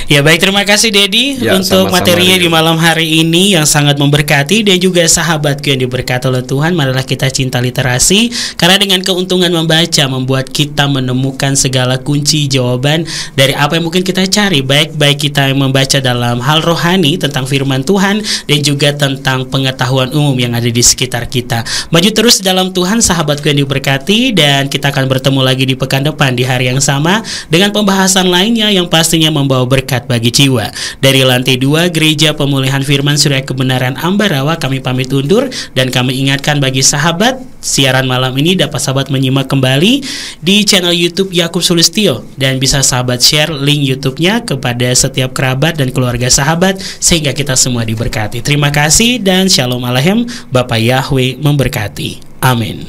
Ya baik, terima kasih Dedi untuk materinya di malam hari ini yang sangat memberkati, dan juga sahabatku yang diberkati oleh Tuhan. Marilah kita cinta literasi, karena dengan keuntungan membaca membuat kita menemukan segala kunci jawaban dari apa yang mungkin kita cari, baik kita yang membaca dalam hal rohani tentang firman Tuhan, dan juga tentang pengetahuan umum yang ada di sekitar kita. Maju terus dalam Tuhan sahabatku yang diberkati, dan kita akan bertemu lagi di pekan depan di hari yang sama dengan pembahasan lainnya yang pastinya membawa berkat bagi jiwa. Dari lantai 2 Gereja Pemulihan Firman Surya Kebenaran Ambarawa, kami pamit undur, dan kami ingatkan bagi sahabat, siaran malam ini dapat sahabat menyimak kembali di channel YouTube Yakub Sulistyo, dan bisa sahabat share link YouTube-nya kepada setiap kerabat dan keluarga sahabat sehingga kita semua diberkati. Terima kasih dan Shalom Aleichem. Bapak Yahweh memberkati. Amin.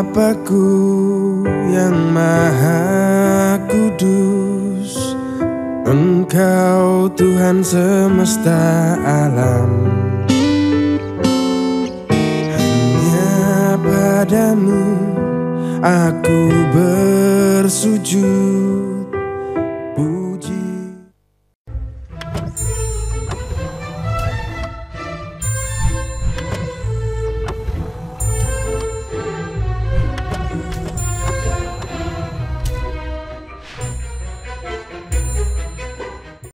Bapakku yang maha kudus, Engkau Tuhan semesta alam, hanya padamu aku bersujud.